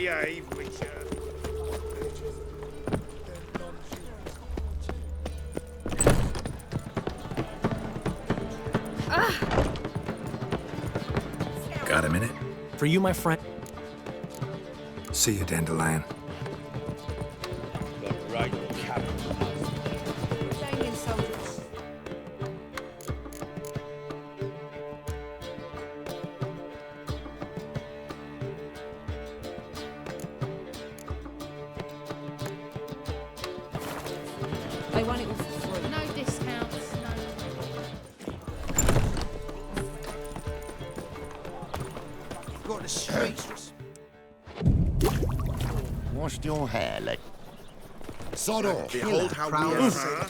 Behave, Witcher. Got a minute? For you, my friend. See you, Dandelion. The right character. Banging soldiers. I want it all for free. No discounts, no. Got the streets. Washed your hair, like. Sod off. Behold how we are. Sir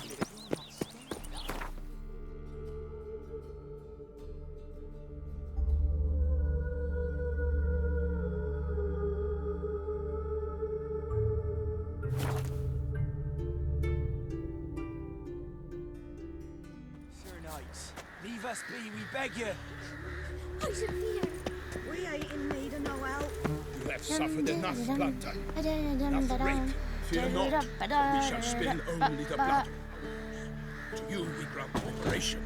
Knights, leave us be, we beg you. We ain't in need of no help. You have suffered enough, Plunter. Enough rape. Fear not. We shall spill only the blood. To you we grant liberation.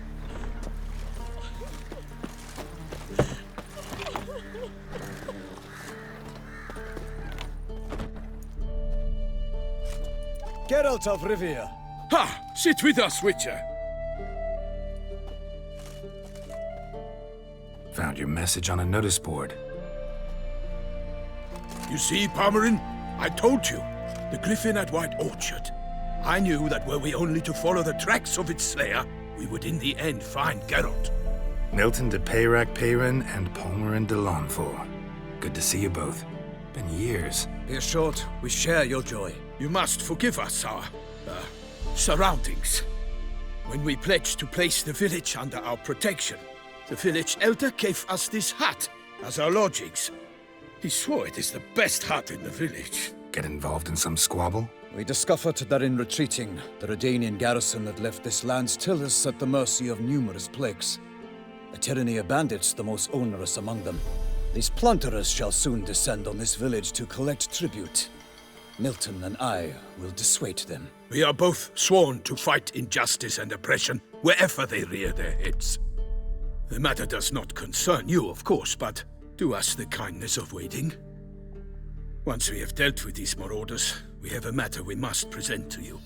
Geralt of Rivia. Ha! Sit with us, Witcher. Found your message on a notice board. You see, Palmerin, I told you. The griffin at White Orchard. I knew that were we only to follow the tracks of its slayer, we would in the end find Geralt. Milton de Peyrac Peyran and Palmerin de Lawnfall. Good to see you both. Been years. Be assured, we share your joy. You must forgive us our surroundings. When we pledged to place the village under our protection, the village elder gave us this hut as our lodgings. He swore it is the best hut in the village. Get involved in some squabble? We discovered that in retreating, the Redanian garrison that left this land still is at the mercy of numerous plagues. A tyranny of bandits, the most onerous among them. These plunderers shall soon descend on this village to collect tribute. Milton and I will dissuade them. We are both sworn to fight injustice and oppression wherever they rear their heads. The matter does not concern you, of course, but do us the kindness of waiting. Once we have dealt with these marauders, we have a matter we must present to you.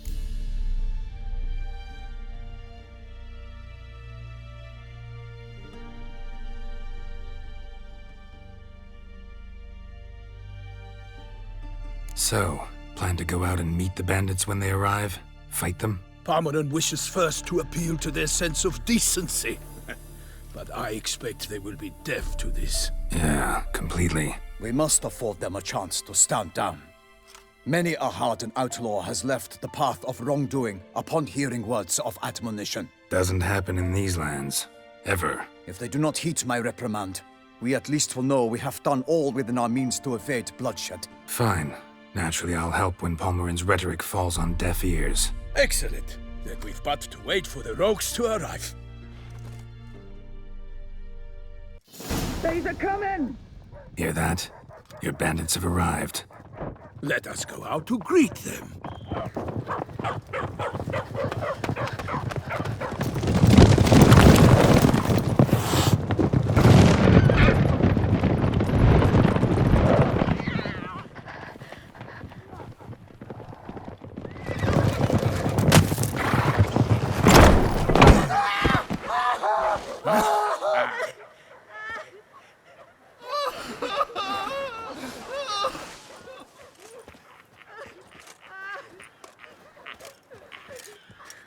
So, plan to go out and meet the bandits when they arrive? Fight them? Palmerin wishes first to appeal to their sense of decency. But I expect they will be deaf to this. Yeah, completely. We must afford them a chance to stand down. Many a hardened outlaw has left the path of wrongdoing upon hearing words of admonition. Doesn't happen in these lands. Ever. If they do not heed my reprimand, we at least will know we have done all within our means to evade bloodshed. Fine. Naturally, I'll help when Palmerin's rhetoric falls on deaf ears. Excellent. Then we've but to wait for the rogues to arrive. These are coming! Hear that? Your bandits have arrived. Let us go out to greet them.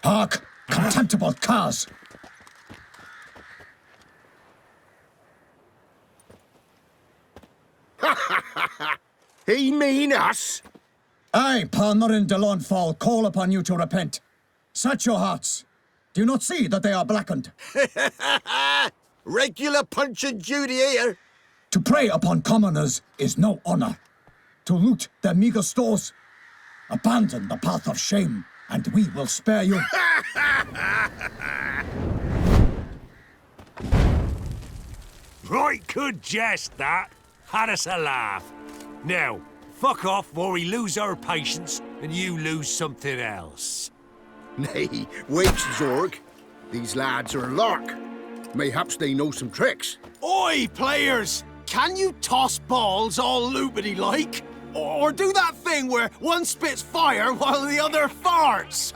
Hark! Contemptible curs! He mean us? I, Palmerin de Lawnfall, call upon you to repent. Set your hearts. Do you not see that they are blackened? Regular Punch and Judy here. To prey upon commoners is no honor. To loot their meager stores, abandon the path of shame, and we will spare you. Right good jest, that. Had us a laugh. Now, fuck off or we lose our patience and you lose something else. Nay, wait, Zorg. These lads are a lark. Mayhaps they know some tricks. Oi, players! Can you toss balls all loopity-like? Or do that thing where one spits fire while the other farts?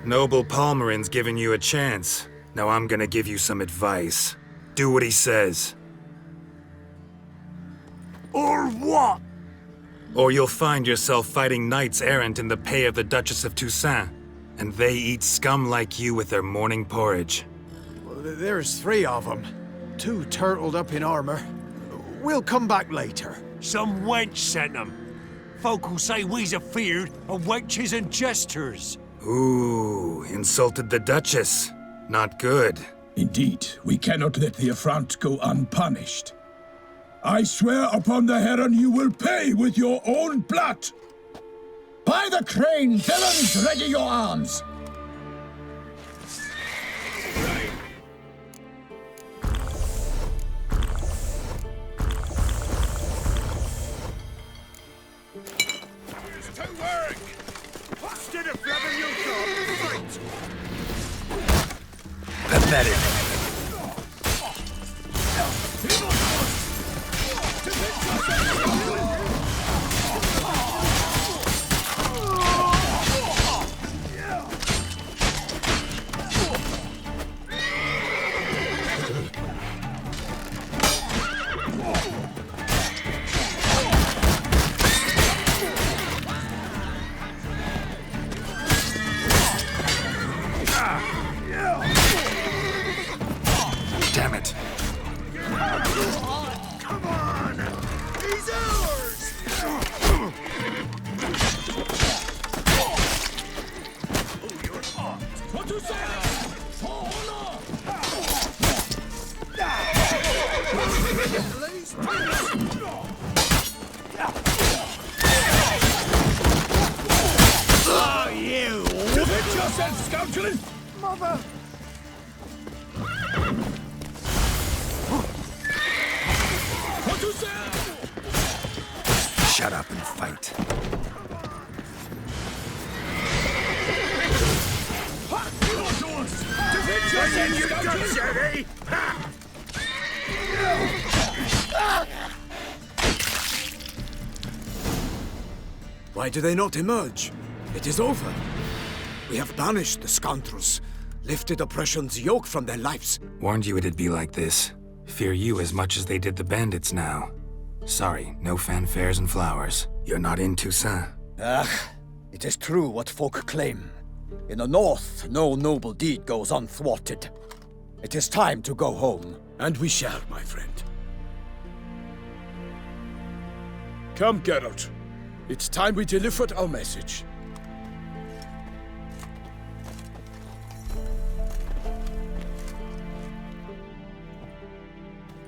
Noble Palmerin's giving you a chance. Now I'm gonna give you some advice. Do what he says. Or what? Or you'll find yourself fighting knights errant in the pay of the Duchess of Toussaint, and they eat scum like you with their morning porridge. There's 3 of them. 2 turtled up in armor. We'll come back later. Some wench sent them. Folk who say we's afeard of wenches and jesters. Ooh, insulted the Duchess. Not good. Indeed, we cannot let the affront go unpunished. I swear upon the Heron you will pay with your own blood! By the crane, villains, ready your arms! To work! Instead of grabbing your gun, fight! Pathetic. Damn it. Come on! He's ours! Oh, you're hot! What to say? Oh, you! Defend yourself, scoundrel! Mother! What to say? Shut up and fight. Defend yourself, scoundrel! Why do they not emerge? It is over. We have banished the scoundrels, lifted oppression's yoke from their lives. Warned you it'd be like this. Fear you as much as they did the bandits now. Sorry, no fanfares and flowers. You're not in Toussaint. It is true what folk claim. In the north, no noble deed goes unthwarted. It is time to go home. And we shall, my friend. Come, Geralt. It's time we delivered our message.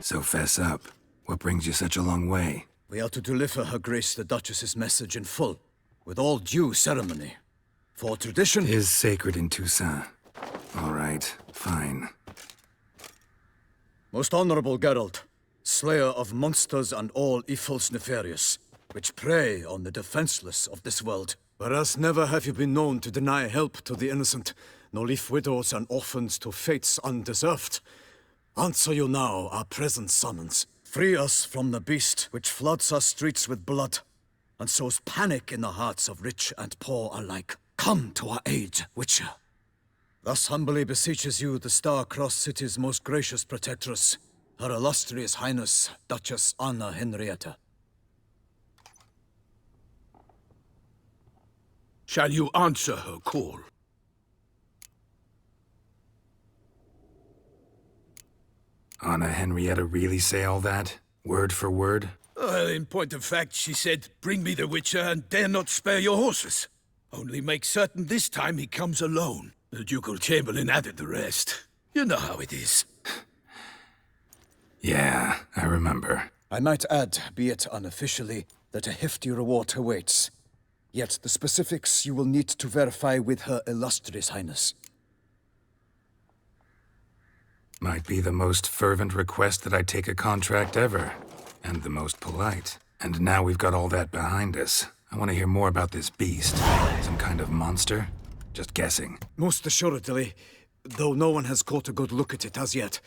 So fess up. What brings you such a long way? We are to deliver Her Grace the Duchess's message in full, with all due ceremony. For tradition Is sacred in Toussaint. All right, fine. Most honorable Geralt, slayer of monsters and all evils nefarious, which prey on the defenseless of this world. Whereas never have you been known to deny help to the innocent, nor leave widows and orphans to fates undeserved. Answer you now our present summons. Free us from the beast which floods our streets with blood, and sows panic in the hearts of rich and poor alike. Come to our aid, Witcher. Thus humbly beseeches you the Star-Crossed City's most gracious protectress, Her Illustrious Highness, Duchess Anna Henrietta. Shall you answer her call? Anna Henrietta really say all that? Word for word? Well, in point of fact, she said, bring me the Witcher and dare not spare your horses. Only make certain this time he comes alone. The Ducal Chamberlain added the rest. You know how it is. Yeah, I remember. I might add, be it unofficially, that a hefty reward awaits. Yet the specifics you will need to verify with Her Illustrious Highness. Might be the most fervent request that I take a contract ever. And the most polite. And now we've got all that behind us. I want to hear more about this beast. Some kind of monster? Just guessing. Most assuredly, though no one has caught a good look at it as yet.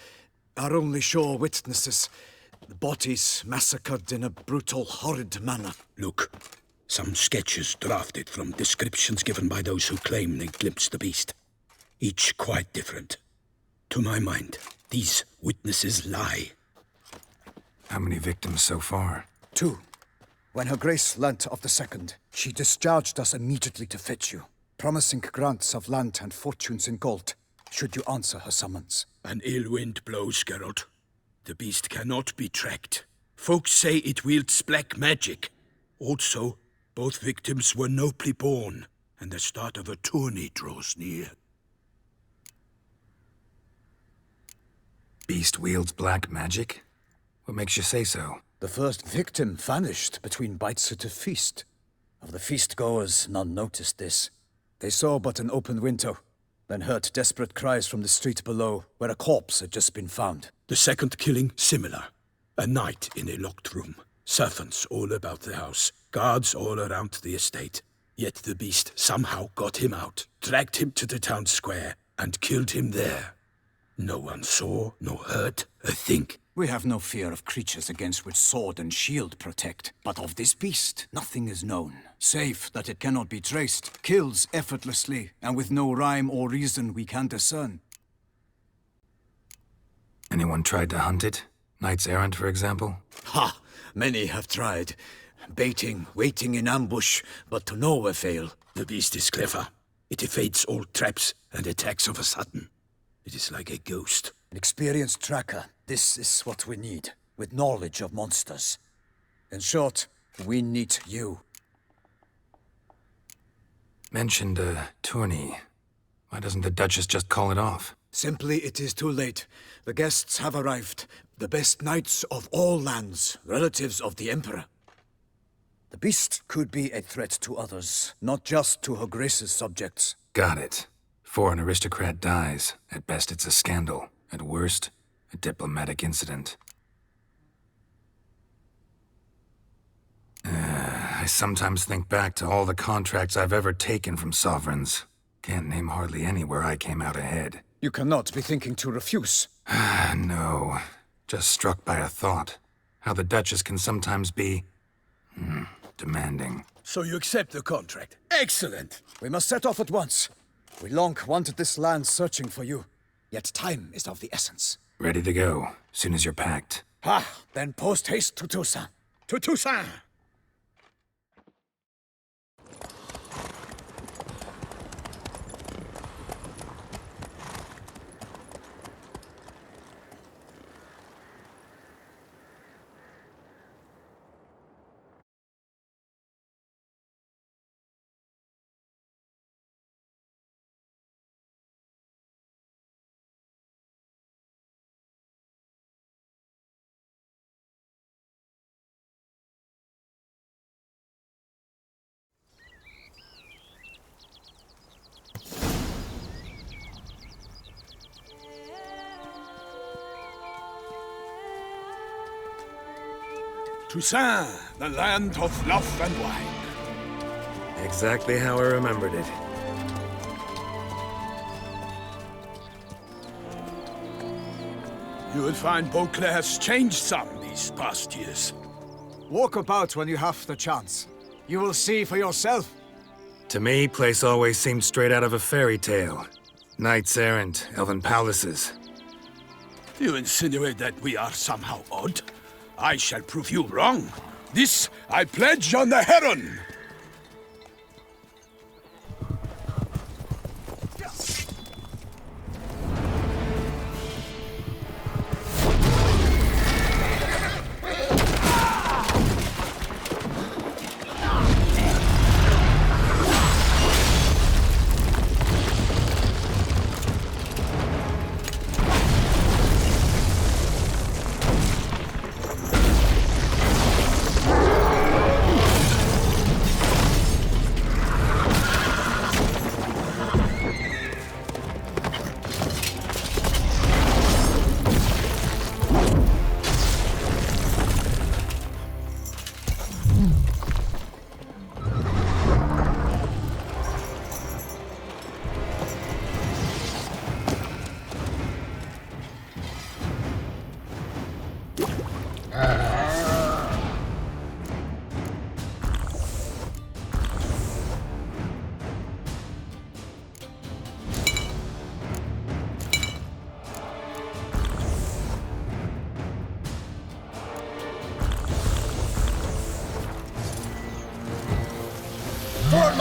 Our only sure witnesses. The bodies massacred in a brutal, horrid manner. Look, some sketches drafted from descriptions given by those who claim they glimpsed the beast. Each quite different. To my mind, these witnesses lie. How many victims so far? 2. When Her Grace learnt of the second, she discharged us immediately to fetch you, promising grants of land and fortunes in gold, should you answer her summons. An ill wind blows, Geralt. The beast cannot be tracked. Folks say it wields black magic. Also, both victims were nobly born, and the start of a tourney draws near. Beast wields black magic? What makes you say so? The first victim vanished between bites at a feast. Of the feast-goers, none noticed this. They saw but an open window, then heard desperate cries from the street below, where a corpse had just been found. The second killing, similar. A night in a locked room. Servants all about the house. Guards all around the estate. Yet the beast somehow got him out, dragged him to the town square, and killed him there. No one saw, nor heard a thing. We have no fear of creatures against which sword and shield protect. But of this beast, nothing is known, save that it cannot be traced, kills effortlessly, and with no rhyme or reason we can discern. Anyone tried to hunt it? Knights errant, for example? Ha! Many have tried. Baiting, waiting in ambush, but to no avail. The beast is clever. It evades all traps and attacks of a sudden. It is like a ghost. An experienced tracker. This is what we need, with knowledge of monsters. In short, we need you. Mentioned a tourney. Why doesn't the Duchess just call it off? Simply, it is too late. The guests have arrived. The best knights of all lands, relatives of the Emperor. The beast could be a threat to others, not just to Her Grace's subjects. Got it. Before an aristocrat dies, at best it's a scandal. At worst, a diplomatic incident. I sometimes think back to all the contracts I've ever taken from sovereigns. Can't name hardly any where I came out ahead. You cannot be thinking to refuse. No. Just struck by a thought. How the Duchess can sometimes be... demanding. So you accept the contract. Excellent! We must set off at once. We long wanted this land searching for you. Yet time is of the essence. Ready to go, soon as you're packed. Then post-haste to Toussaint. To Toussaint! Toussaint, the land of love and wine. Exactly how I remembered it. You will find Beauclair's changed some these past years. Walk about when you have the chance. You will see for yourself. To me, place always seemed straight out of a fairy tale. Knights errant, elven palaces. You insinuate that we are somehow odd? I shall prove you wrong. This I pledge on the Heron!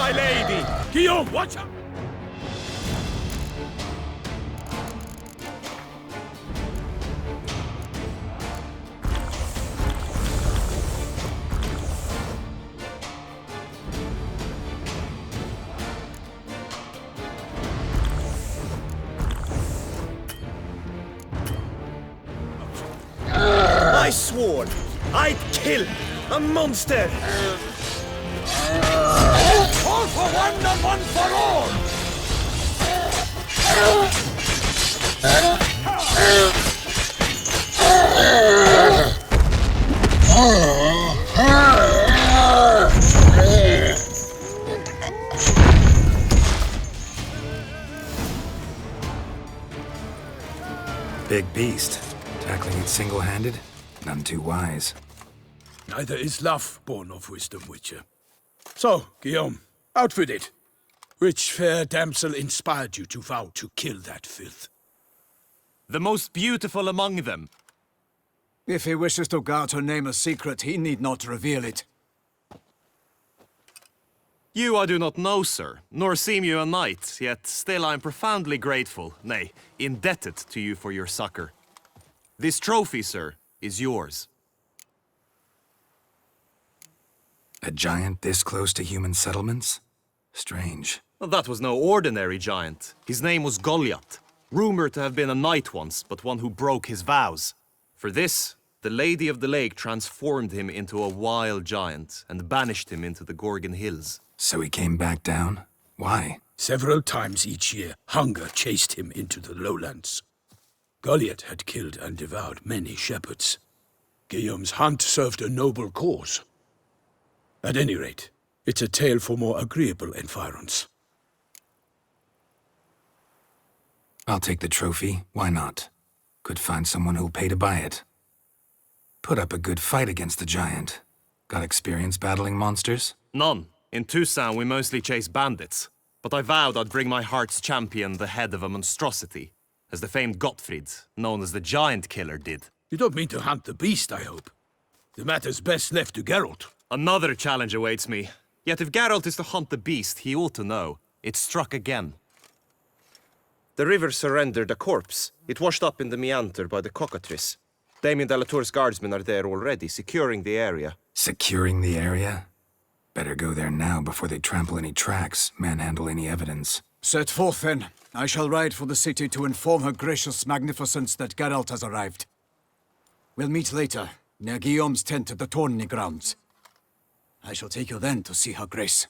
my lady! Guillaume, watch out! I swore I'd kill a monster! All for one and one for all! Big beast. Tackling it single-handed? None too wise. Neither is love born of wisdom, Witcher. So, Guillaume, out with it. Which fair damsel inspired you to vow to kill that filth? The most beautiful among them. If he wishes to guard her name a secret, he need not reveal it. You I do not know, sir, nor seem you a knight, yet still I am profoundly grateful, nay, indebted to you for your succor. This trophy, sir, is yours. A giant this close to human settlements? Strange. Well, that was no ordinary giant. His name was Goliath, rumored to have been a knight once, but one who broke his vows. For this, the Lady of the Lake transformed him into a wild giant and banished him into the Gorgon Hills. So he came back down? Why? Several times each year, hunger chased him into the lowlands. Goliath had killed and devoured many shepherds. Guillaume's hunt served a noble cause. At any rate, it's a tale for more agreeable environs. I'll take the trophy. Why not? Could find someone who'll pay to buy it. Put up a good fight against the giant. Got experience battling monsters? None. In Toussaint, we mostly chase bandits. But I vowed I'd bring my heart's champion the head of a monstrosity, as the famed Gottfried, known as the Giant Killer, did. You don't mean to hunt the beast, I hope. The matter's best left to Geralt. Another challenge awaits me. Yet if Geralt is to hunt the beast, he ought to know. It struck again. The river surrendered a corpse. It washed up in the meander by the cockatrice. Damien de la Tour's guardsmen are there already, securing the area. Securing the area? Better go there now before they trample any tracks, manhandle any evidence. Set forth, then. I shall ride for the city to inform her gracious magnificence that Geralt has arrived. We'll meet later, near Guillaume's tent at the tourney grounds. I shall take you then to see her grace.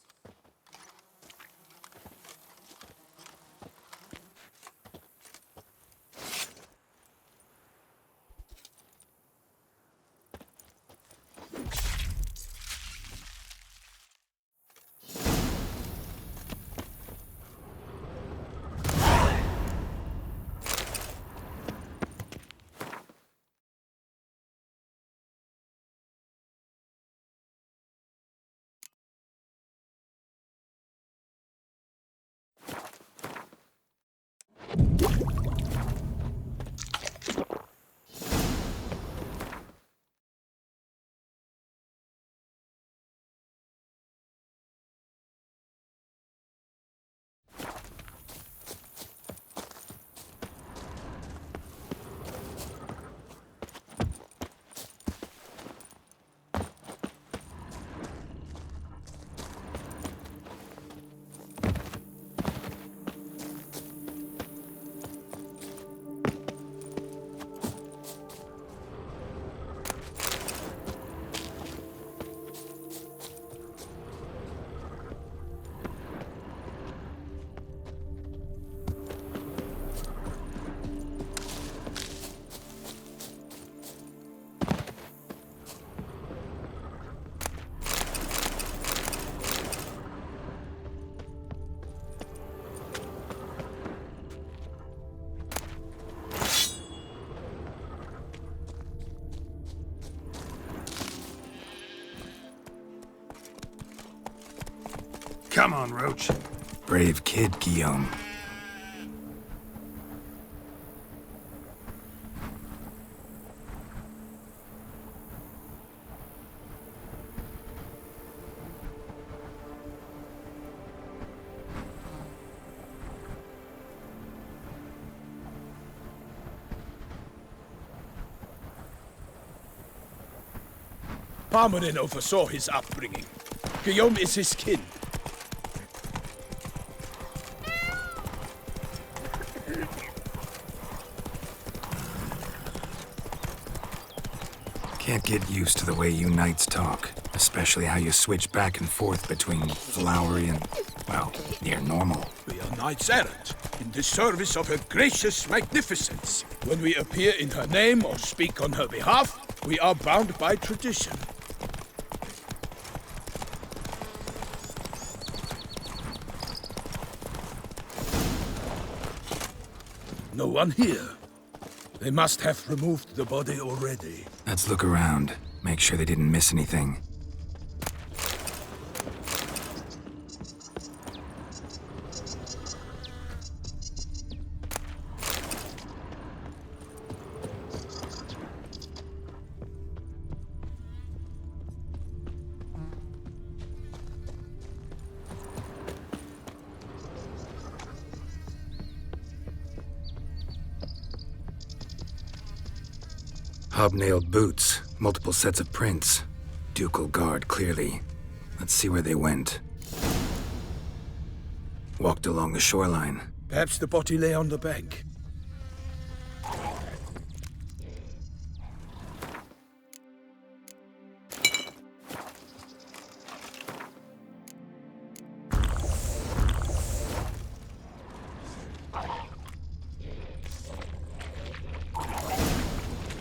Come on, Roach. Brave kid, Guillaume. Parmerin oversaw his upbringing. Guillaume is his kin. Can't get used to the way you knights talk, especially how you switch back and forth between flowery and, well, near normal. We are knights errant, in the service of her gracious magnificence. When we appear in her name or speak on her behalf, we are bound by tradition. No one here. They must have removed the body already. Let's look around, make sure they didn't miss anything. Hobnailed boots, multiple sets of prints. Ducal guard, clearly. Let's see where they went. Walked along the shoreline. Perhaps the body lay on the bank.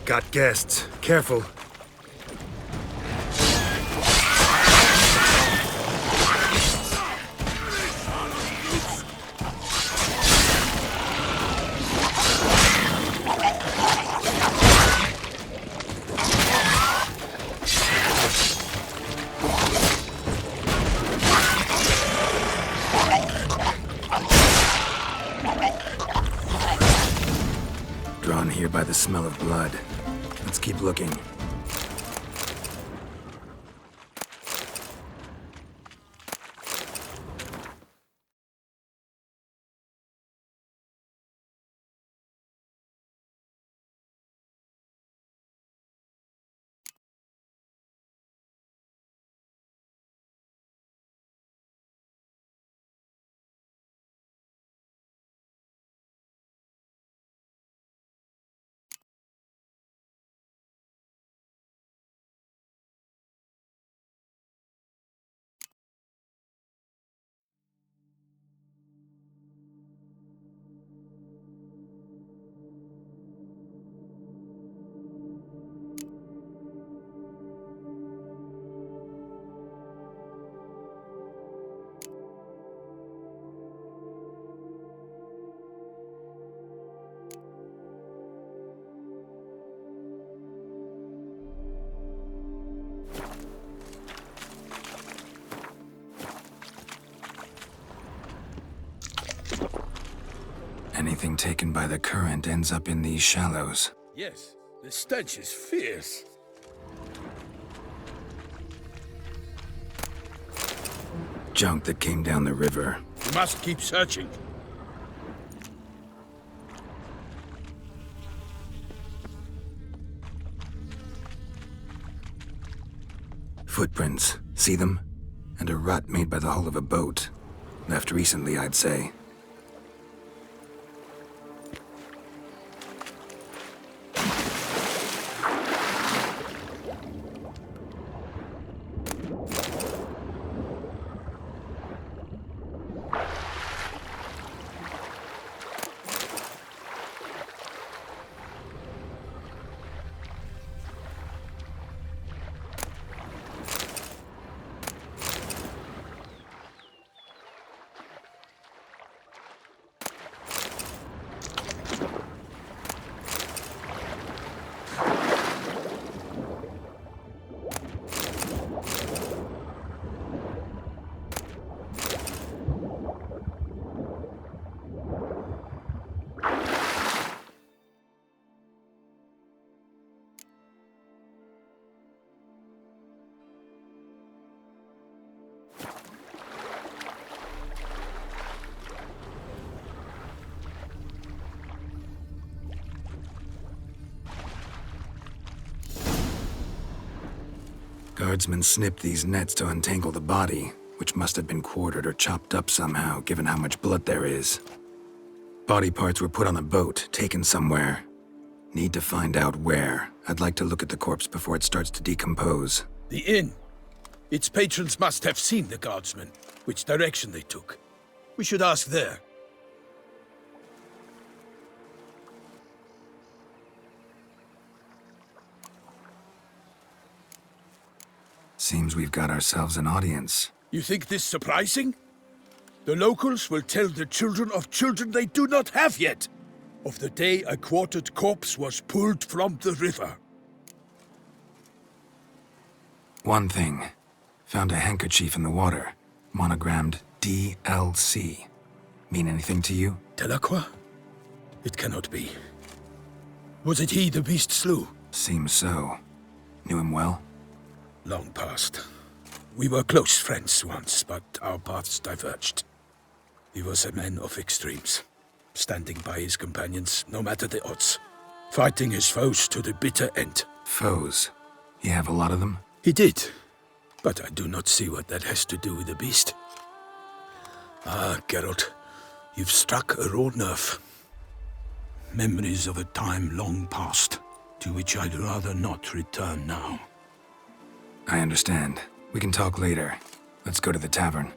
Got guests. Careful. Drawn here by the smell of blood. Let's keep looking. Anything taken by the current ends up in these shallows. Yes, the stench is fierce. Junk that came down the river. We must keep searching. Footprints. See them? And a rut made by the hull of a boat. Left recently, I'd say. guardsmen snipped these nets to untangle the body, which must have been quartered or chopped up somehow, given how much blood there is. Body parts were put on a boat, taken somewhere. Need to find out where. I'd like to look at the corpse before it starts to decompose. The inn. Its patrons must have seen the guardsmen, which direction they took. We should ask there. Seems we've got ourselves an audience. You think this surprising? The locals will tell the children of children they do not have yet, of the day a quartered corpse was pulled from the river. One thing. Found a handkerchief in the water, monogrammed DLC. Mean anything to you? Delacroix? It cannot be. Was it he the beast slew? Seems so. Knew him well? Long past. We were close friends once, but our paths diverged. He was a man of extremes, standing by his companions no matter the odds, fighting his foes to the bitter end. Foes? You have a lot of them? He did, but I do not see what that has to do with the beast. Ah, Geralt, you've struck a raw nerve. Memories of a time long past, to which I'd rather not return now. I understand. We can talk later. Let's go to the tavern.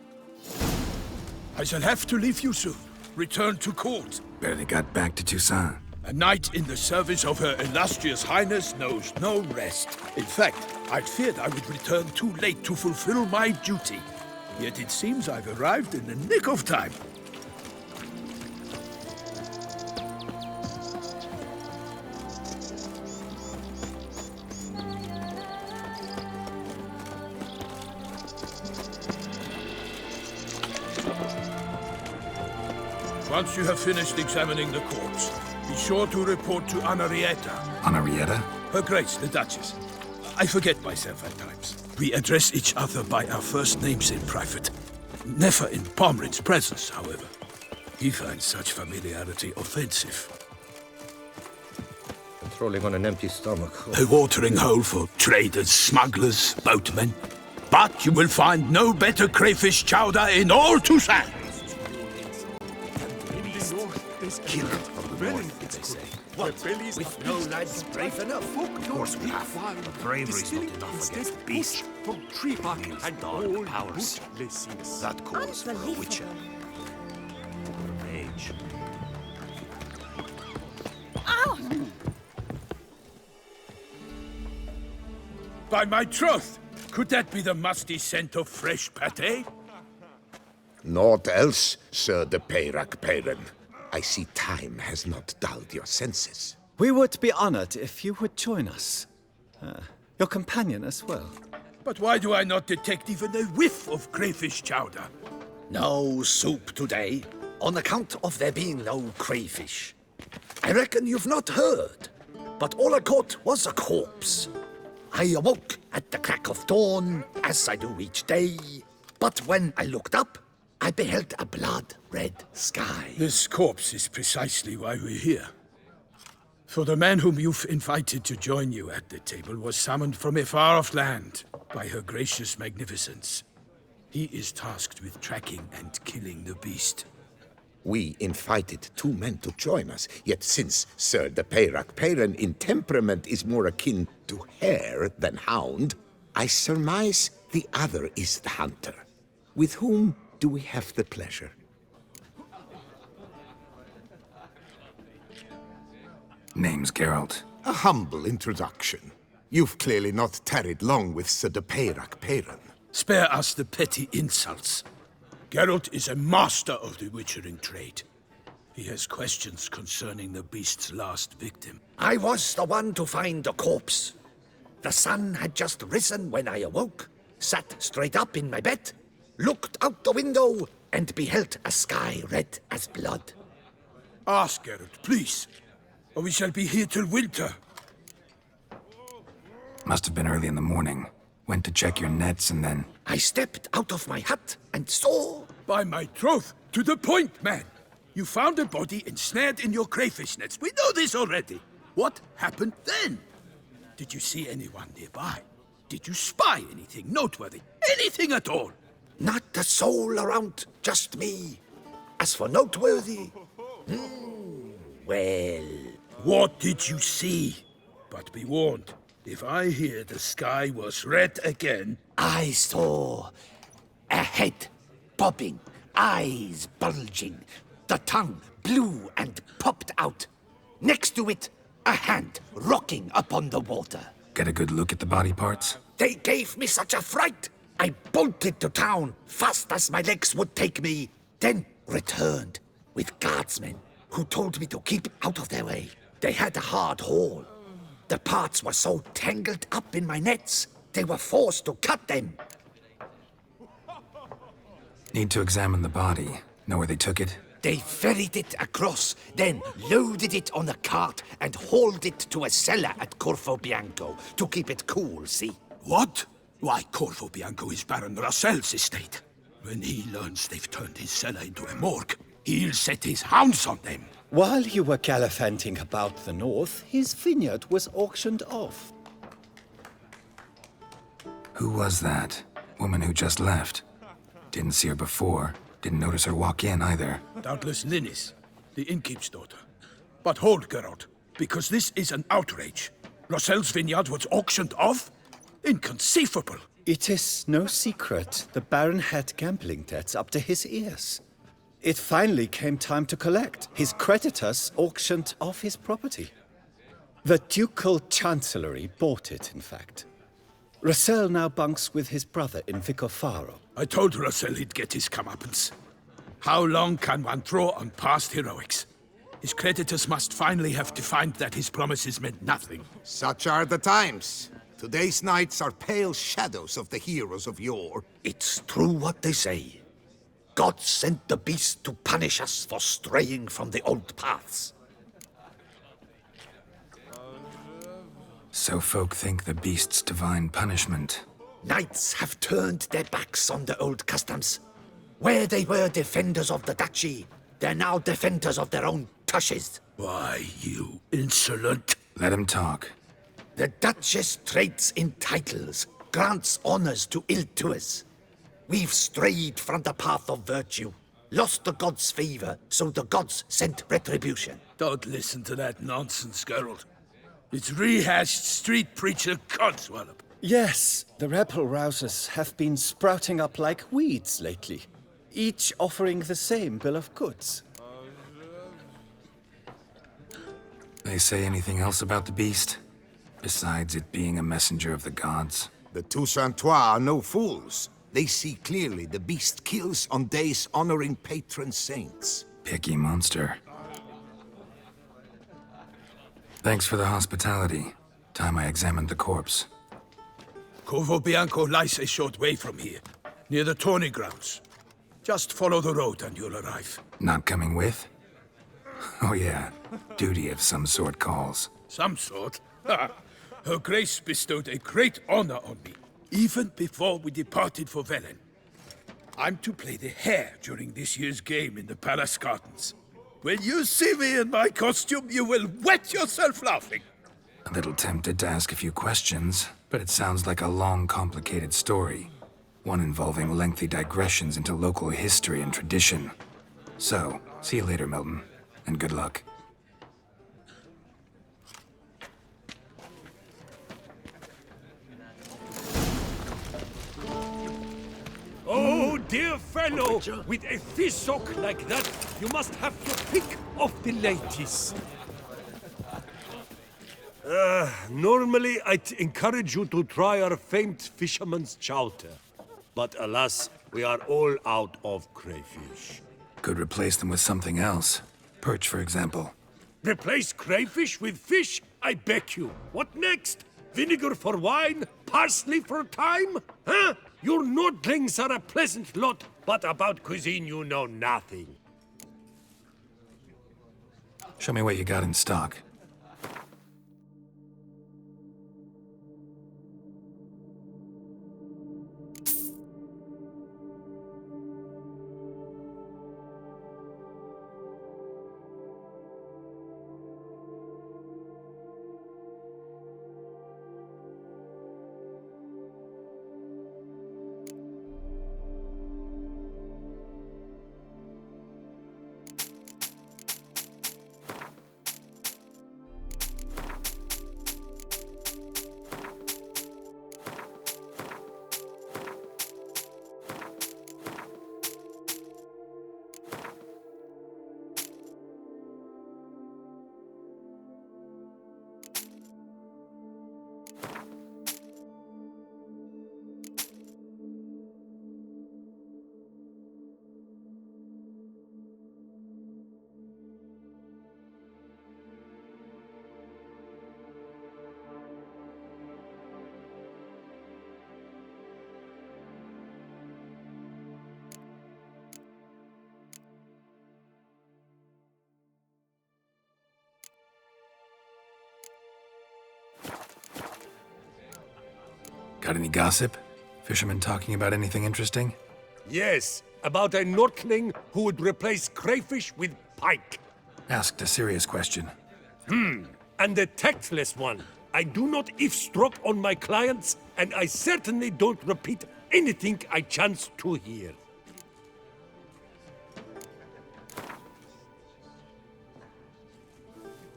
I shall have to leave you soon. Return to court. Barely got back to Toussaint. A knight in the service of Her Illustrious Highness knows no rest. In fact, I feared I would return too late to fulfill my duty. Yet it seems I've arrived in the nick of time. Once you have finished examining the corpse, be sure to report to Anarietta. Anarietta? Her Grace, the Duchess. I forget myself at times. We address each other by our first names in private. Never in Pomrin's presence, however. He finds such familiarity offensive. Patrolling on an empty stomach. A watering hole for traders, smugglers, boatmen. But you will find no better crayfish chowder in all Toussaint. Kill from the north, they say. What? With no lads brave enough? Of course we have. But bravery's not enough against the beast. And dark powers. That calls for a witcher. Or a mage. Ow! By my troth, could that be the musty scent of fresh pâté? Naught else, Sir de Peyrac-Peyran. I see time has not dulled your senses. We would be honored if you would join us. Your companion as well. But why do I not detect even a whiff of crayfish chowder? No soup today, on account of there being no crayfish. I reckon you've not heard, but all I caught was a corpse. I awoke at the crack of dawn, as I do each day, but when I looked up, I beheld a blood-red sky. This corpse is precisely why we're here. For the man whom you've invited to join you at the table was summoned from a far-off land by her gracious magnificence. He is tasked with tracking and killing the beast. We invited 2 men to join us, yet since Sir de Peyrac-Peyran in temperament is more akin to hare than hound, I surmise the other is the hunter. With whom do we have the pleasure? Name's Geralt. A humble introduction. You've clearly not tarried long with Sir de Peyrac-Peyran. Spare us the petty insults. Geralt is a master of the witchering trade. He has questions concerning the beast's last victim. I was the one to find the corpse. The sun had just risen when I awoke, sat straight up in my bed, looked out the window, and beheld a sky red as blood. Ask Geralt, please, or we shall be here till winter. Must have been early in the morning. Went to check your nets and then... I stepped out of my hut and saw... By my troth, to the point, man. You found a body ensnared in your crayfish nets. We know this already. What happened then? Did you see anyone nearby? Did you spy anything noteworthy? Anything at all? Not a soul around, just me. As for noteworthy, well... What did you see? But be warned, if I hear the sky was red again... I saw a head bobbing, eyes bulging, the tongue blew and popped out. Next to it, a hand rocking upon the water. Get a good look at the body parts? They gave me such a fright. I bolted to town fast as my legs would take me, then returned with guardsmen who told me to keep out of their way. They had a hard haul. The parts were so tangled up in my nets, they were forced to cut them. Need to examine the body. Know where they took it? They ferried it across, then loaded it on a cart and hauled it to a cellar at Corvo Bianco to keep it cool, see? What? Why, Corvo Bianco is Baron Russell's estate. When he learns they've turned his cellar into a morgue, he'll set his hounds on them. While you were gallivanting about the north, his vineyard was auctioned off. Who was that? Woman who just left. Didn't see her before. Didn't notice her walk in either. Doubtless Linnis, the innkeep's daughter. But hold, Geralt, because this is an outrage. Russell's vineyard was auctioned off? Inconceivable. It is no secret the Baron had gambling debts up to his ears. It finally came time to collect. His creditors auctioned off his property. The Ducal Chancellery bought it, in fact. Russell now bunks with his brother in Vicofaro. I told Russell he'd get his comeuppance. How long can one throw on past heroics? His creditors must finally have to find that his promises meant nothing. Such are the times. Today's knights are pale shadows of the heroes of yore. It's true what they say. God sent the beast to punish us for straying from the old paths. So folk think the beast's divine punishment. Knights have turned their backs on the old customs. Where they were defenders of the duchy, they're now defenders of their own tushes. Why, you insolent... Let him talk. The Duchess trades in titles, grants honors to ill-doers. We've strayed from the path of virtue, lost the gods' favor, so the gods sent retribution. Don't listen to that nonsense, Geralt. It's rehashed street preacher codswallop. Yes, the rebel-rousers have been sprouting up like weeds lately, each offering the same bill of goods. They say anything else about the beast? Besides it being a messenger of the gods? The Toussaintois are no fools. They see clearly the beast kills on days honoring patron saints. Picky monster. Thanks for the hospitality. Time I examined the corpse. Corvo Bianco lies a short way from here, near the tourney grounds. Just follow the road and you'll arrive. Not coming with? Oh yeah, duty of some sort calls. Some sort? Her Grace bestowed a great honor on me, even before we departed for Velen. I'm to play the hare during this year's game in the palace gardens. When you see me in my costume, you will wet yourself laughing. A little tempted to ask a few questions, but it sounds like a long, complicated story. One involving lengthy digressions into local history and tradition. So, see you later, Milton, and good luck. Oh, dear fellow, with a fishhook like that, you must have your pick of the latest. Normally, I'd encourage you to try our famed fisherman's chowder. But alas, we are all out of crayfish. Could replace them with something else. Perch, for example. Replace crayfish with fish? I beg you. What next? Vinegar for wine? Parsley for thyme? Huh? Your Nordlings are a pleasant lot, but about cuisine you know nothing. Show me what you got in stock. Got any gossip? Fishermen talking about anything interesting? Yes, about a Nordling who would replace crayfish with pike. Asked a serious question. And a tactless one. I do not eavesdrop on my clients, and I certainly don't repeat anything I chance to hear.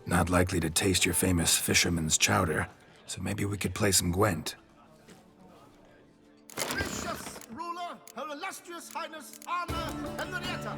Not likely to taste your famous fisherman's chowder, so maybe we could play some Gwent. Gracious ruler, her illustrious highness, Anna Henrietta.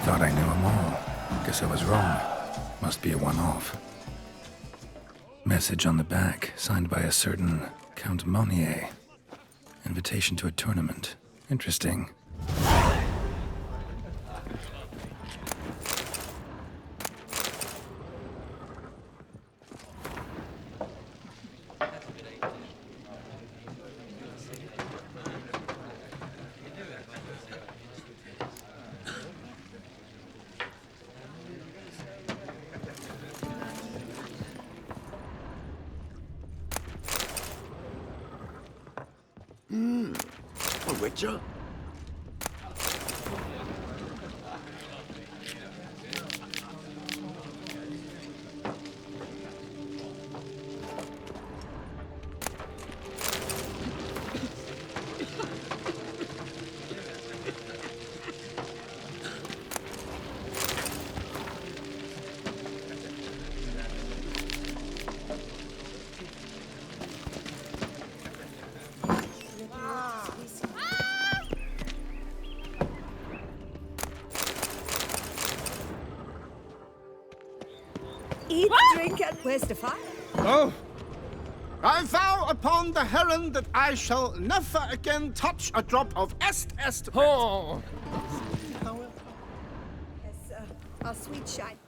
Thought I knew them all. Guess I was wrong. Must be a one-off. Message on the back, signed by a certain Count Monnier. Invitation to a tournament. Interesting. A witcher? Eat, drink, and where's the fire? Oh, I vow upon the heron that I shall never again touch a drop of est. Oh. Yes, our sweet shine.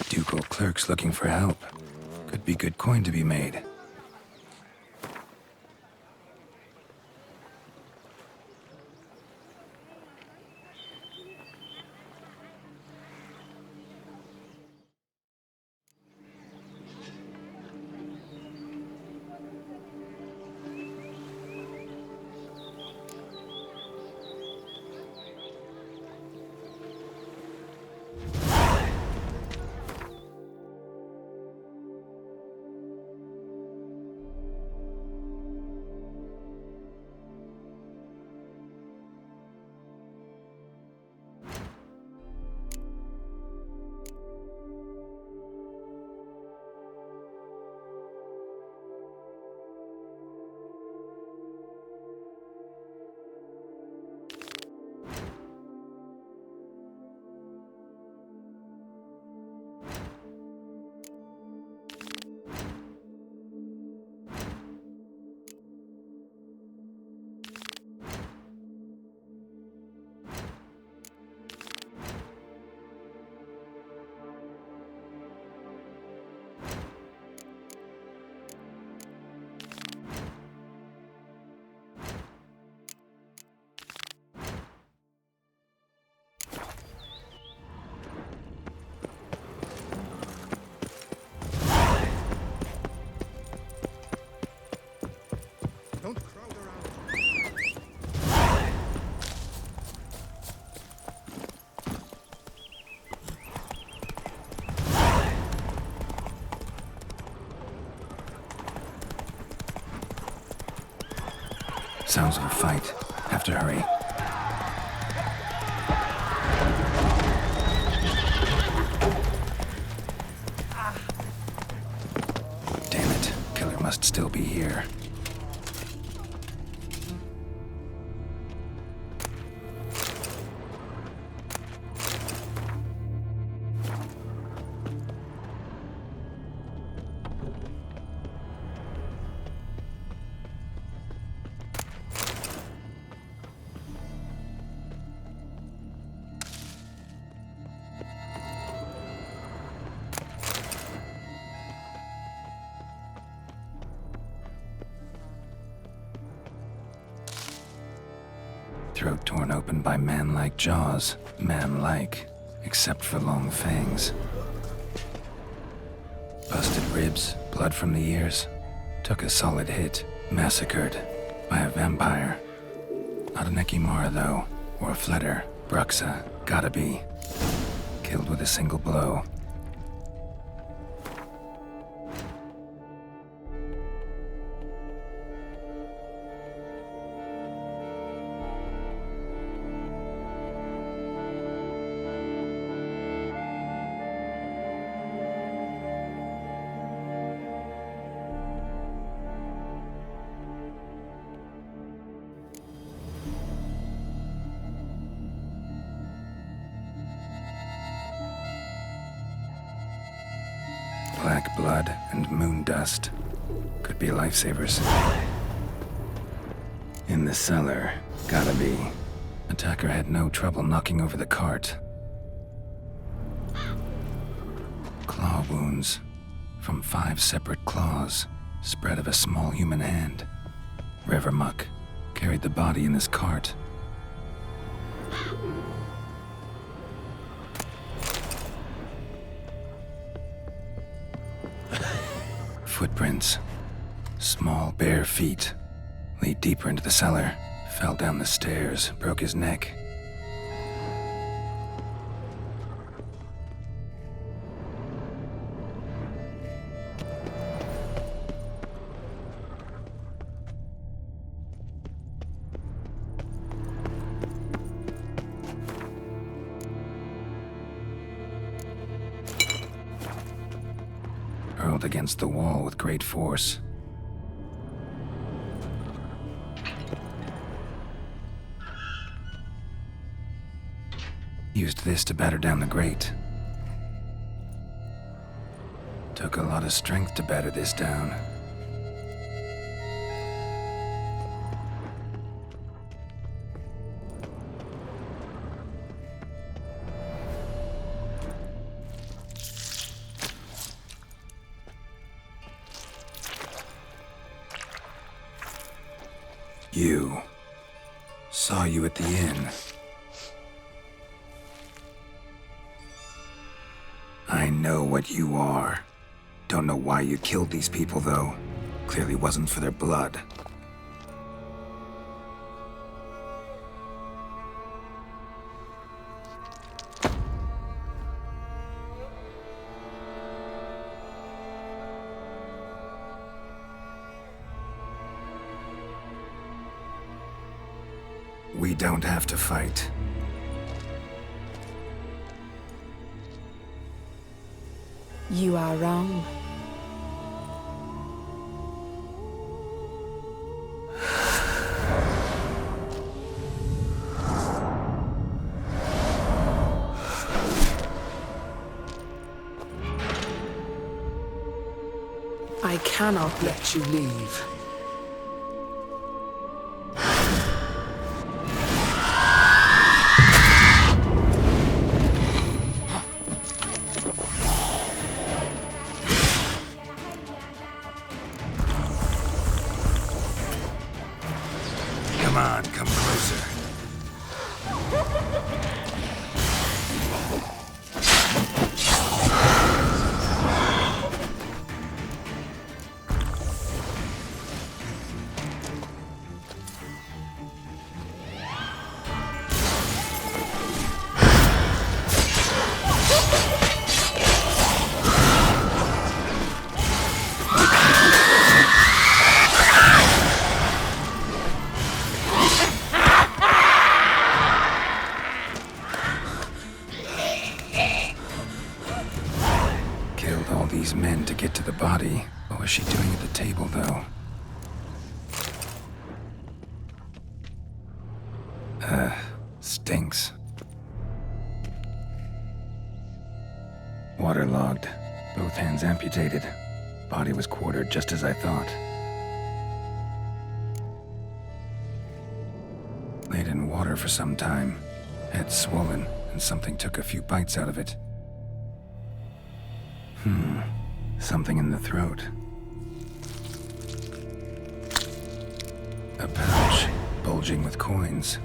Ducal clerks looking for help. Could be good coin to be made. Sounds of a fight. Have to hurry. Damn it. Killer must still be here. Throat torn open by man-like jaws. Man-like, except for long fangs. Busted ribs, blood from the ears. Took a solid hit. Massacred by a vampire. Not an Ekimara, though, or a Fletter. Bruxa, gotta be. Killed with a single blow. Black blood and moon dust. Could be lifesavers. In the cellar. Gotta be. Attacker had no trouble knocking over the cart. Claw wounds. from 5 separate claws, spread of a small human hand. River Muck carried the body in this cart. Footprints. Small, bare feet. Lead deeper into the cellar. Fell down the stairs, broke his neck. Hurled against the wall with great force. Used this to batter down the grate. Took a lot of strength to batter this down. You. Saw you at the inn. I know what you are. Don't know why you killed these people, though. Clearly wasn't for their blood. We don't have to fight. You are wrong. I cannot let you leave. Come on, come closer. These men to get to the body. What was she doing at the table, though? Stinks. Waterlogged. Both hands amputated. Body was quartered just as I thought. Laid in water for some time. Head swollen, and something took a few bites out of it. Something in the throat. A pouch, bulging with coins.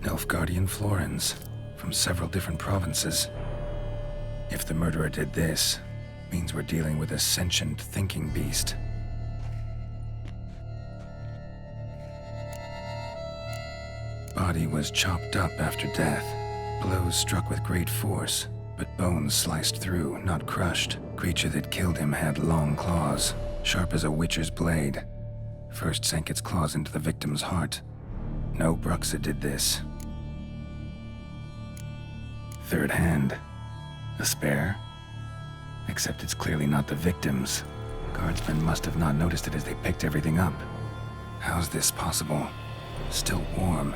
Nilfgaardian florins, from several different provinces. If the murderer did this, means we're dealing with a sentient thinking beast. Body was chopped up after death. Blows struck with great force, but bones sliced through, not crushed. Creature that killed him had long claws, sharp as a witcher's blade. First sank its claws into the victim's heart. No Bruxa did this. Third hand. A spare? Except it's clearly not the victim's. Guardsmen must have not noticed it as they picked everything up. How's this possible? Still warm.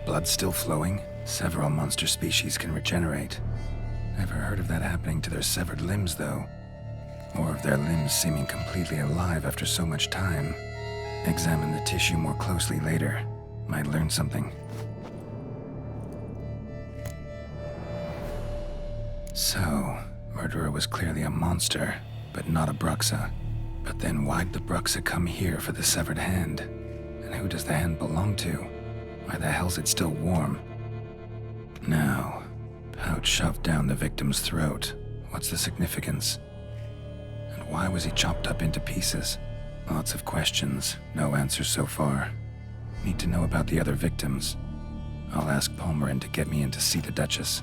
Blood still flowing? Several monster species can regenerate. Never heard of that happening to their severed limbs, though. Or of their limbs seeming completely alive after so much time. Examine the tissue more closely later. Might learn something. So, murderer was clearly a monster, but not a Bruxa. But then why'd the Bruxa come here for the severed hand? And who does the hand belong to? Why the hell's it still warm? Now, pouch shoved down the victim's throat. What's the significance? And why was he chopped up into pieces? Lots of questions, no answers so far. Need to know about the other victims. I'll ask Palmerin to get me in to see the Duchess.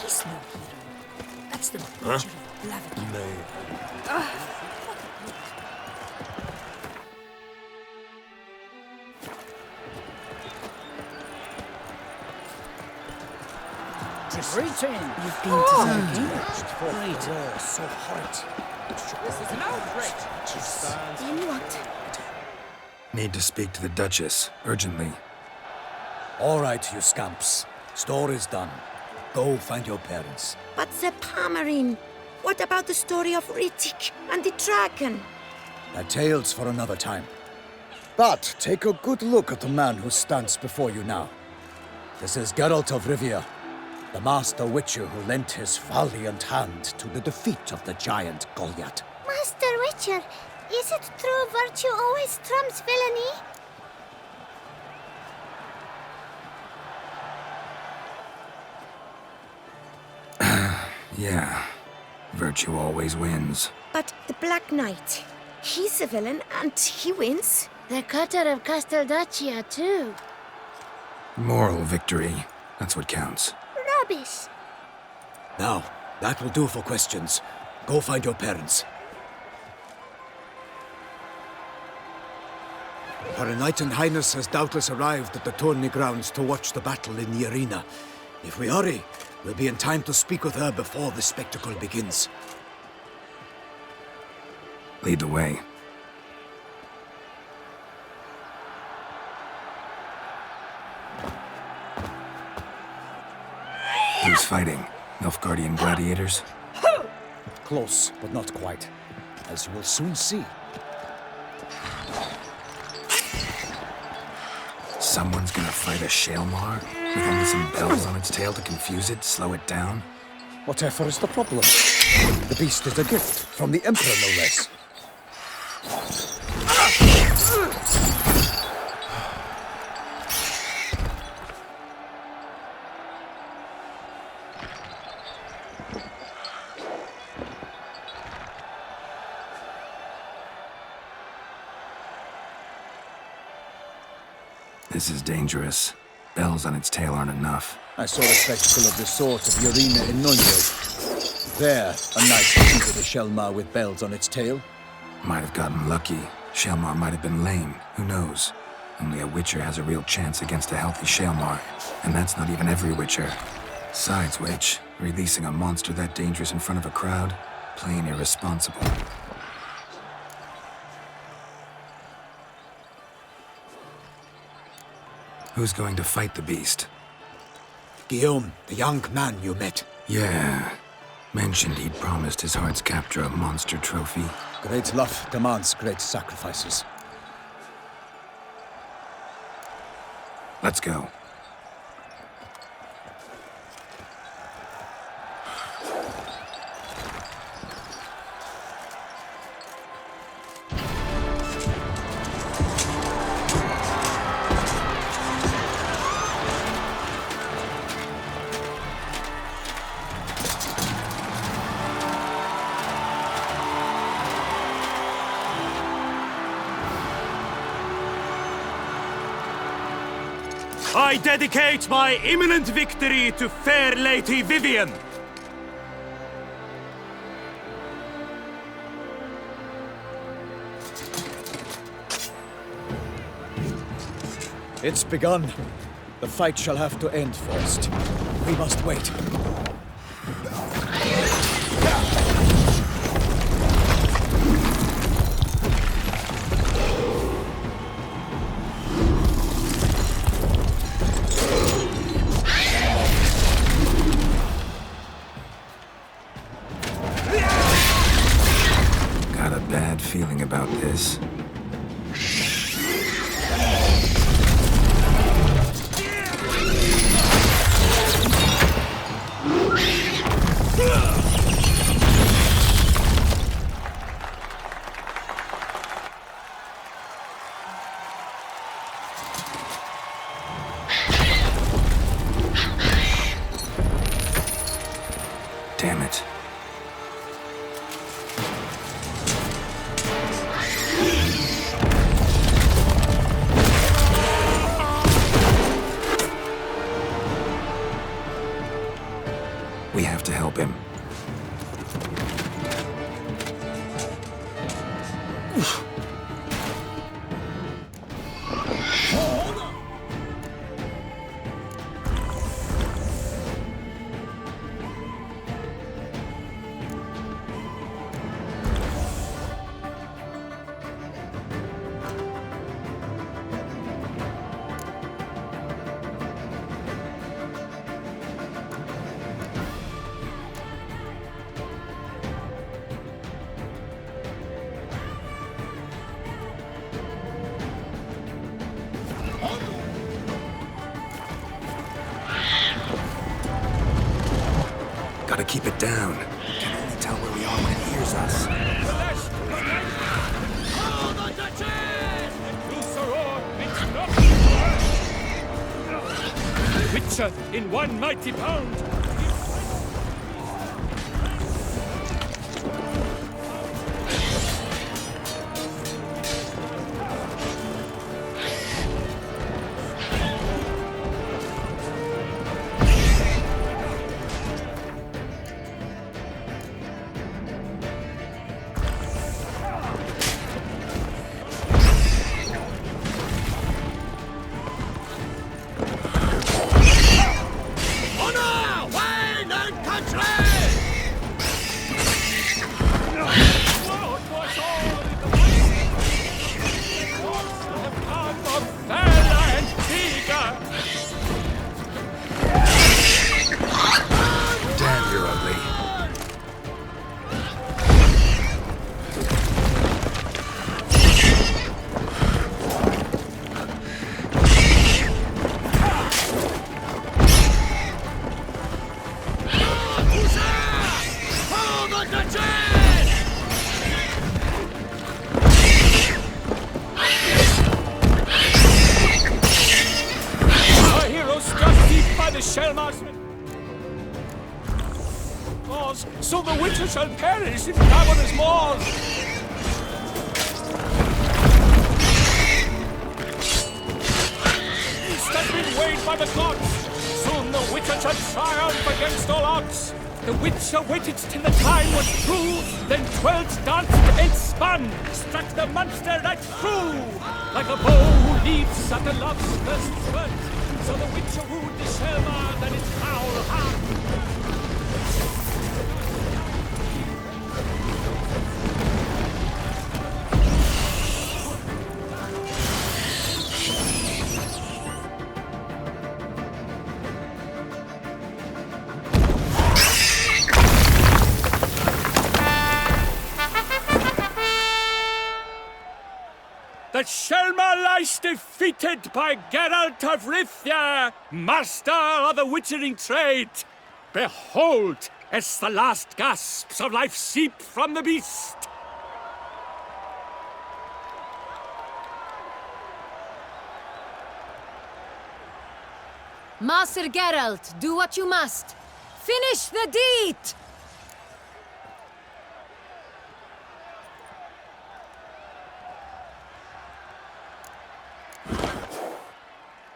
He's no hero. That's the butcher of Blaviken. No. Greeting! You've been disengaged. Great. Oh, so hot. This is an outrage. In what? Need to speak to the Duchess, urgently. All right, you scamps. Store is done. Go find your parents. But the Palmerin. What about the story of Rittik and the dragon? That tale's for another time. But take a good look at the man who stands before you now. This is Geralt of Rivia, the master witcher who lent his valiant hand to the defeat of the giant Goliath. Master Witcher, is it true virtue always trumps villainy? Yeah. Virtue always wins. But the Black Knight, he's a villain and he wins. The cutter of Casteldaccia, too. Moral victory. That's what counts. Rubbish. Now, that will do for questions. Go find your parents. Her Knight and Highness has doubtless arrived at the tourney grounds to watch the battle in the arena. If we hurry, we'll be in time to speak with her before the spectacle begins. Lead the way. Who's fighting? Nilfgaardian gladiators? Close, but not quite. As you will soon see. Someone's gonna fight a Shaelmaar? With only some bells on its tail to confuse it, slow it down? Whatever is the problem? The beast is a gift from the Emperor, no less. This is dangerous. Bells on its tail aren't enough. I saw the spectacle of the swords of the arena in Envoys. There, a knight defeated a Shaelmaar with bells on its tail. Might have gotten lucky. Shaelmaar might have been lame. Who knows? Only a Witcher has a real chance against a healthy Shaelmaar. And that's not even every Witcher. Besides which, releasing a monster that dangerous in front of a crowd? Plain irresponsible. Who's going to fight the beast? Guillaume, the young man you met. Yeah. Mentioned he'd promised his heart's captor a monster trophy. Great love demands great sacrifices. Let's go. I dedicate my imminent victory to fair Lady Vivian. It's begun. The fight shall have to end first. We must wait. Got a bad feeling about this. Damn it. We have to help him. Gotta keep it down. Can only tell where we are when it hears us. Witcher in one mighty pound. Oh no! Shaelmaars laws, so the witcher shall perish in cavernous maws. East has been weighed by the gods. Soon the witcher shall triumph against all odds. The witcher waited till the time was true, then 12 danced and spun, struck the monster right through, like a bow who leaps at the love's first spurt. So the witcher wooed the Shaelmaars and its foul heart. The Shaelmaar lies defeated by Geralt of Rivia, master of the witchering trade. Behold, as the last gasps of life seep from the beast. Master Geralt, do what you must. Finish the deed!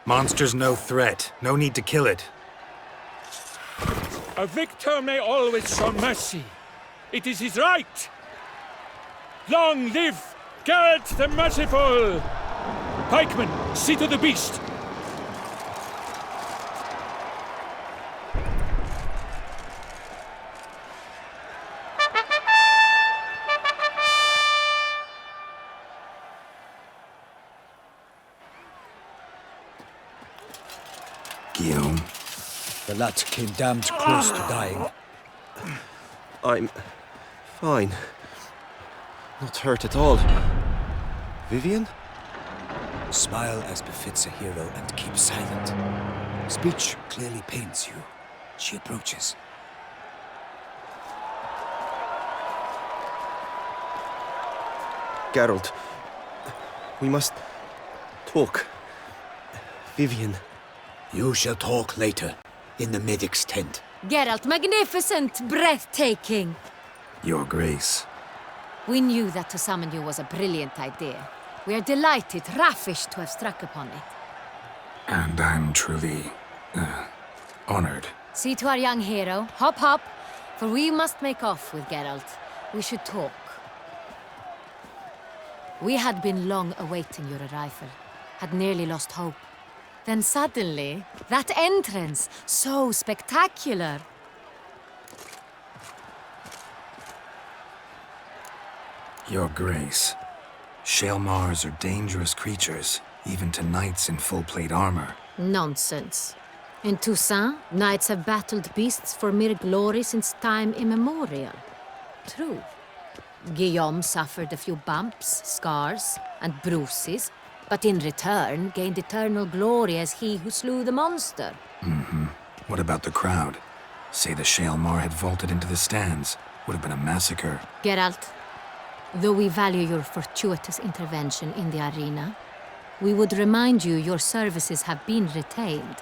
Monster's no threat. No need to kill it. A victor may always show mercy. It is his right. Long live Geralt the Merciful! Pikemen, see to the beast. The lad came damned close to dying. I'm fine. Not hurt at all. Vivian? Smile as befits a hero and keep silent. Speech clearly pains you. She approaches. Geralt, we must talk. Vivian. You shall talk later, in the medic's tent. Geralt, magnificent, breathtaking. Your Grace. We knew that to summon you was a brilliant idea. We are delighted, ravished to have struck upon it. And I'm truly, honored. See to our young hero. Hop, hop, for we must make off with Geralt. We should talk. We had been long awaiting your arrival, had nearly lost hope. Then suddenly, that entrance, so spectacular. Your Grace. Shaelmaars are dangerous creatures, even to knights in full-plate armor. Nonsense. In Toussaint, knights have battled beasts for mere glory since time immemorial. True. Guillaume suffered a few bumps, scars, and bruises, but in return gained eternal glory as he who slew the monster. Mm-hmm. What about the crowd? Say the Shaelmaar had vaulted into the stands. Would have been a massacre. Geralt, though we value your fortuitous intervention in the arena, we would remind you your services have been retained,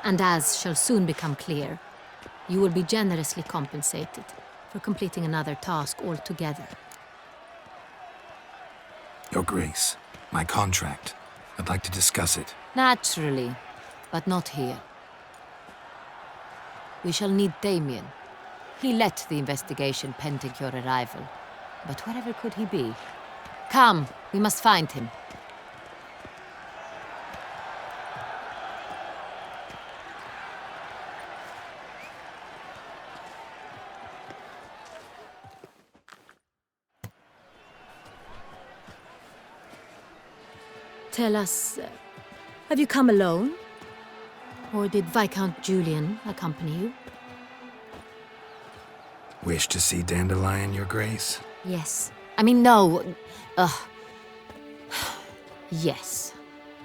and as shall soon become clear, you will be generously compensated for completing another task altogether. Your Grace, my contract. I'd like to discuss it. Naturally, but not here. We shall need Damien. He led the investigation pending your arrival. But wherever could he be? Come, we must find him. Tell us, have you come alone? Or did Viscount Julian accompany you? Wish to see Dandelion, Your Grace? Yes. I mean, no. Yes.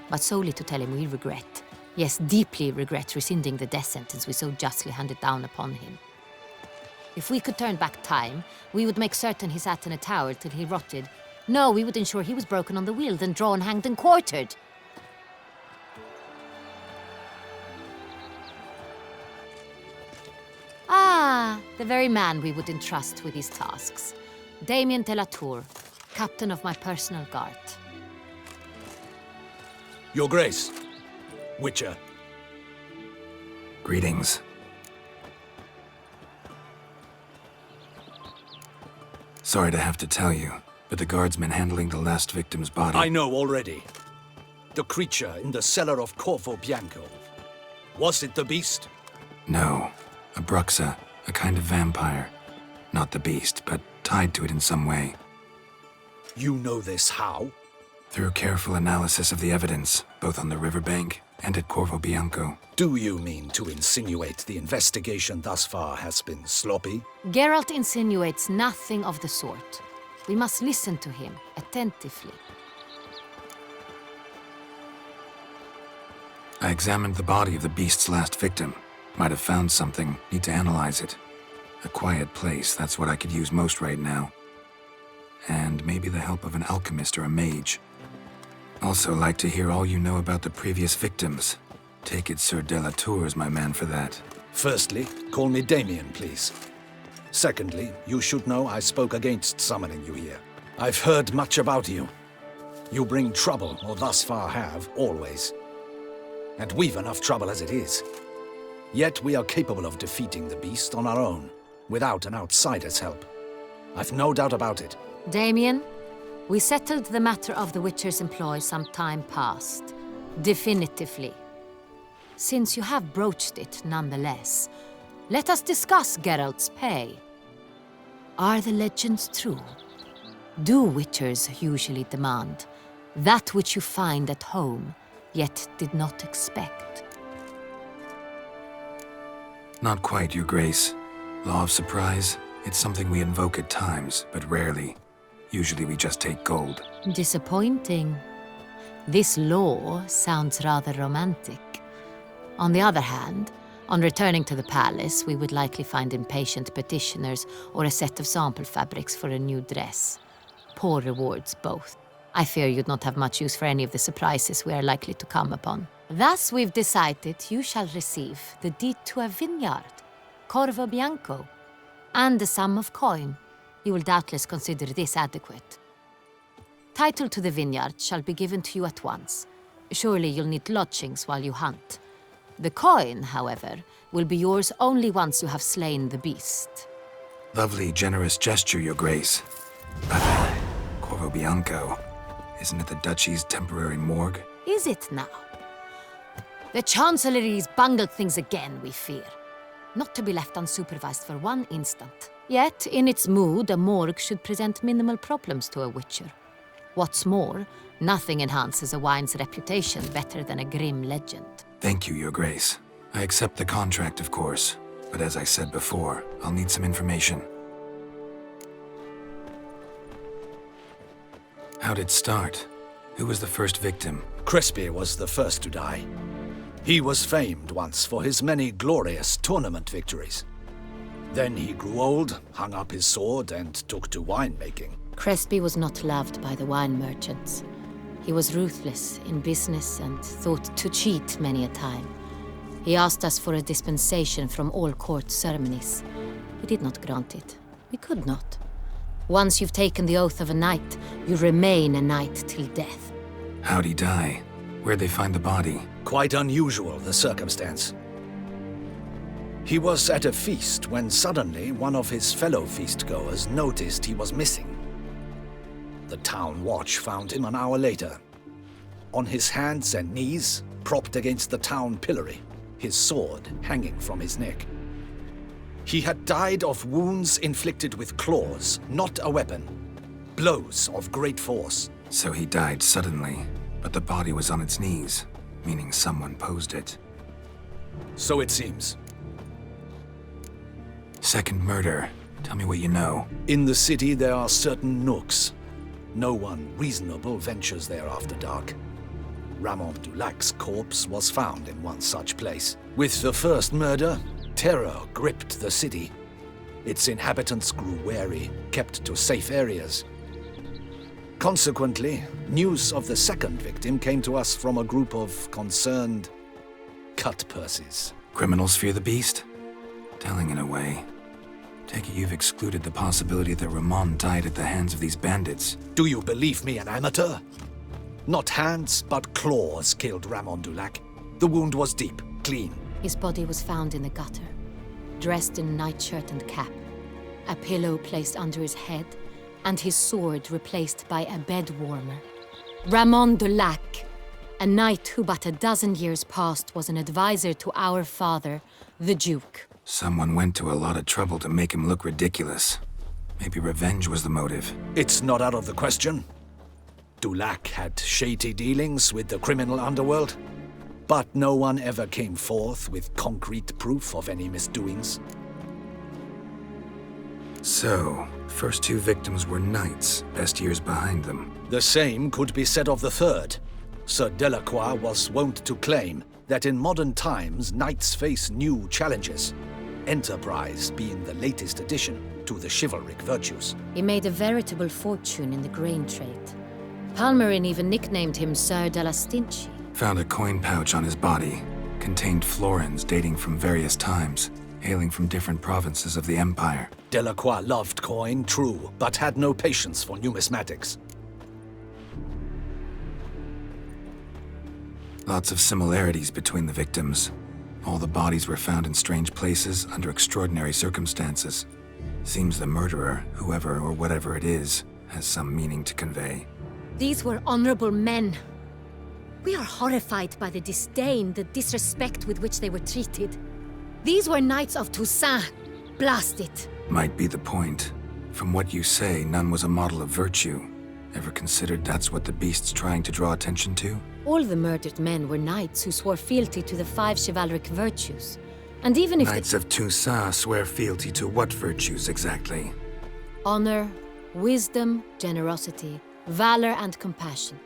But solely to tell him we regret. Yes, deeply regret rescinding the death sentence we so justly handed down upon him. If we could turn back time, we would make certain he sat in a tower till he rotted. No, we would ensure he was broken on the wheel, then drawn, hanged, and quartered. the very man we would entrust with these tasks. Damien de la Tour, captain of my personal guard. Your Grace, Witcher. Greetings. Sorry to have to tell you, but the guardsman handling the last victim's body... I know already. The creature in the cellar of Corvo Bianco. Was it the beast? No. A Bruxa, a kind of vampire. Not the beast, but tied to it in some way. You know this how? Through careful analysis of the evidence, both on the riverbank and at Corvo Bianco. Do you mean to insinuate the investigation thus far has been sloppy? Geralt insinuates nothing of the sort. We must listen to him attentively. I examined the body of the beast's last victim. Might have found something, need to analyze it. A quiet place, that's what I could use most right now. And maybe the help of an alchemist or a mage. Also like to hear all you know about the previous victims. Take it Sir de la Tour is my man for that. Firstly, call me Damien, please. Secondly, you should know I spoke against summoning you here. I've heard much about you. You bring trouble, or thus far have, always. And we've enough trouble as it is. Yet we are capable of defeating the beast on our own, without an outsider's help. I've no doubt about it. Damien, we settled the matter of the Witcher's employ some time past. Definitively. Since you have broached it nonetheless, let us discuss Geralt's pay. Are the legends true? Do Witchers usually demand that which you find at home, yet did not expect? Not quite, Your Grace. Law of surprise, it's something we invoke at times, but rarely. Usually we just take gold. Disappointing. This law sounds rather romantic. On the other hand, on returning to the palace, we would likely find impatient petitioners or a set of sample fabrics for a new dress. Poor rewards, both. I fear you'd not have much use for any of the surprises we are likely to come upon. Thus, we've decided you shall receive the deed to a vineyard, Corvo Bianco, and the sum of coin. You will doubtless consider this adequate. Title to the vineyard shall be given to you at once. Surely you'll need lodgings while you hunt. The coin, however, will be yours only once you have slain the beast. Lovely, generous gesture, Your Grace. But Corvo Bianco, isn't it the Duchy's temporary morgue? Is it now? The Chancellery's bungled things again, we fear. Not to be left unsupervised for one instant. Yet, in its mood, a morgue should present minimal problems to a Witcher. What's more, nothing enhances a wine's reputation better than a grim legend. Thank you, Your Grace. I accept the contract, of course. But as I said before, I'll need some information. How'd it start? Who was the first victim? Crespi was the first to die. He was famed once for his many glorious tournament victories. Then he grew old, hung up his sword, and took to winemaking. Crespi was not loved by the wine merchants. He was ruthless in business and thought to cheat many a time. He asked us for a dispensation from all court ceremonies. We did not grant it. We could not. Once you've taken the oath of a knight, you remain a knight till death. How'd he die? Where'd they find the body? Quite unusual, the circumstance. He was at a feast when suddenly one of his fellow feastgoers noticed he was missing. The town watch found him an hour later. On his hands and knees, propped against the town pillory, his sword hanging from his neck. He had died of wounds inflicted with claws, not a weapon. Blows of great force. So he died suddenly, but the body was on its knees, meaning someone posed it. So it seems. Second murder. Tell me what you know. In the city there are certain nooks. No one reasonable ventures there after dark. Ramon Dulac's corpse was found in one such place. With the first murder, terror gripped the city. Its inhabitants grew wary, kept to safe areas. Consequently, news of the second victim came to us from a group of concerned cut-purses. Criminals fear the beast? Telling in a way. Take it you've excluded the possibility that Ramon died at the hands of these bandits. Do you believe me an amateur? Not hands, but claws killed Ramon Dulac. The wound was deep, clean. His body was found in the gutter, dressed in nightshirt and cap, a pillow placed under his head, and his sword replaced by a bed warmer. Ramon Dulac, a knight who but a dozen years past was an advisor to our father, the Duke. Someone went to a lot of trouble to make him look ridiculous. Maybe revenge was the motive. It's not out of the question. Dulac had shady dealings with the criminal underworld, but no one ever came forth with concrete proof of any misdoings. So, first two victims were knights, best years behind them. The same could be said of the third. Sir Delacroix was wont to claim that in modern times knights face new challenges, enterprise being the latest addition to the chivalric virtues. He made a veritable fortune in the grain trade. Palmerin even nicknamed him Sir de la Stinchi. Found a coin pouch on his body. Contained florins dating from various times, hailing from different provinces of the Empire. Delacroix loved coin, true, but had no patience for numismatics. Lots of similarities between the victims. All the bodies were found in strange places under extraordinary circumstances. Seems the murderer, whoever or whatever it is, has some meaning to convey. These were honorable men. We are horrified by the disdain, the disrespect with which they were treated. These were Knights of Toussaint. Blast it. Might be the point. From what you say, none was a model of virtue. Ever considered that's what the Beast's trying to draw attention to? All the murdered men were knights who swore fealty to the 5 chivalric virtues. And even if Knights of Toussaint swear fealty to what virtues exactly? honor, wisdom, generosity, valor, and compassion.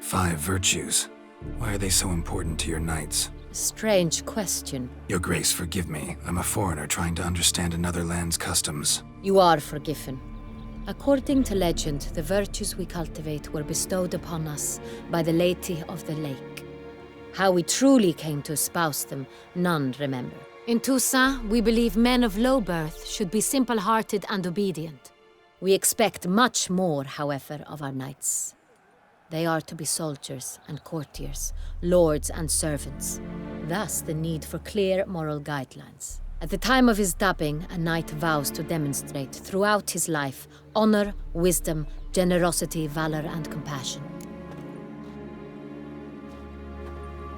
5 virtues. Why are they so important to your knights? Strange question. Your Grace, forgive me. I'm a foreigner trying to understand another land's customs. You are forgiven. According to legend, the virtues we cultivate were bestowed upon us by the Lady of the Lake. How we truly came to espouse them, none remember. In Toussaint, we believe men of low birth should be simple-hearted and obedient. We expect much more, however, of our knights. They are to be soldiers and courtiers, lords and servants. Thus, the need for clear moral guidelines. At the time of his dubbing, a knight vows to demonstrate throughout his life honor, wisdom, generosity, valor, and compassion.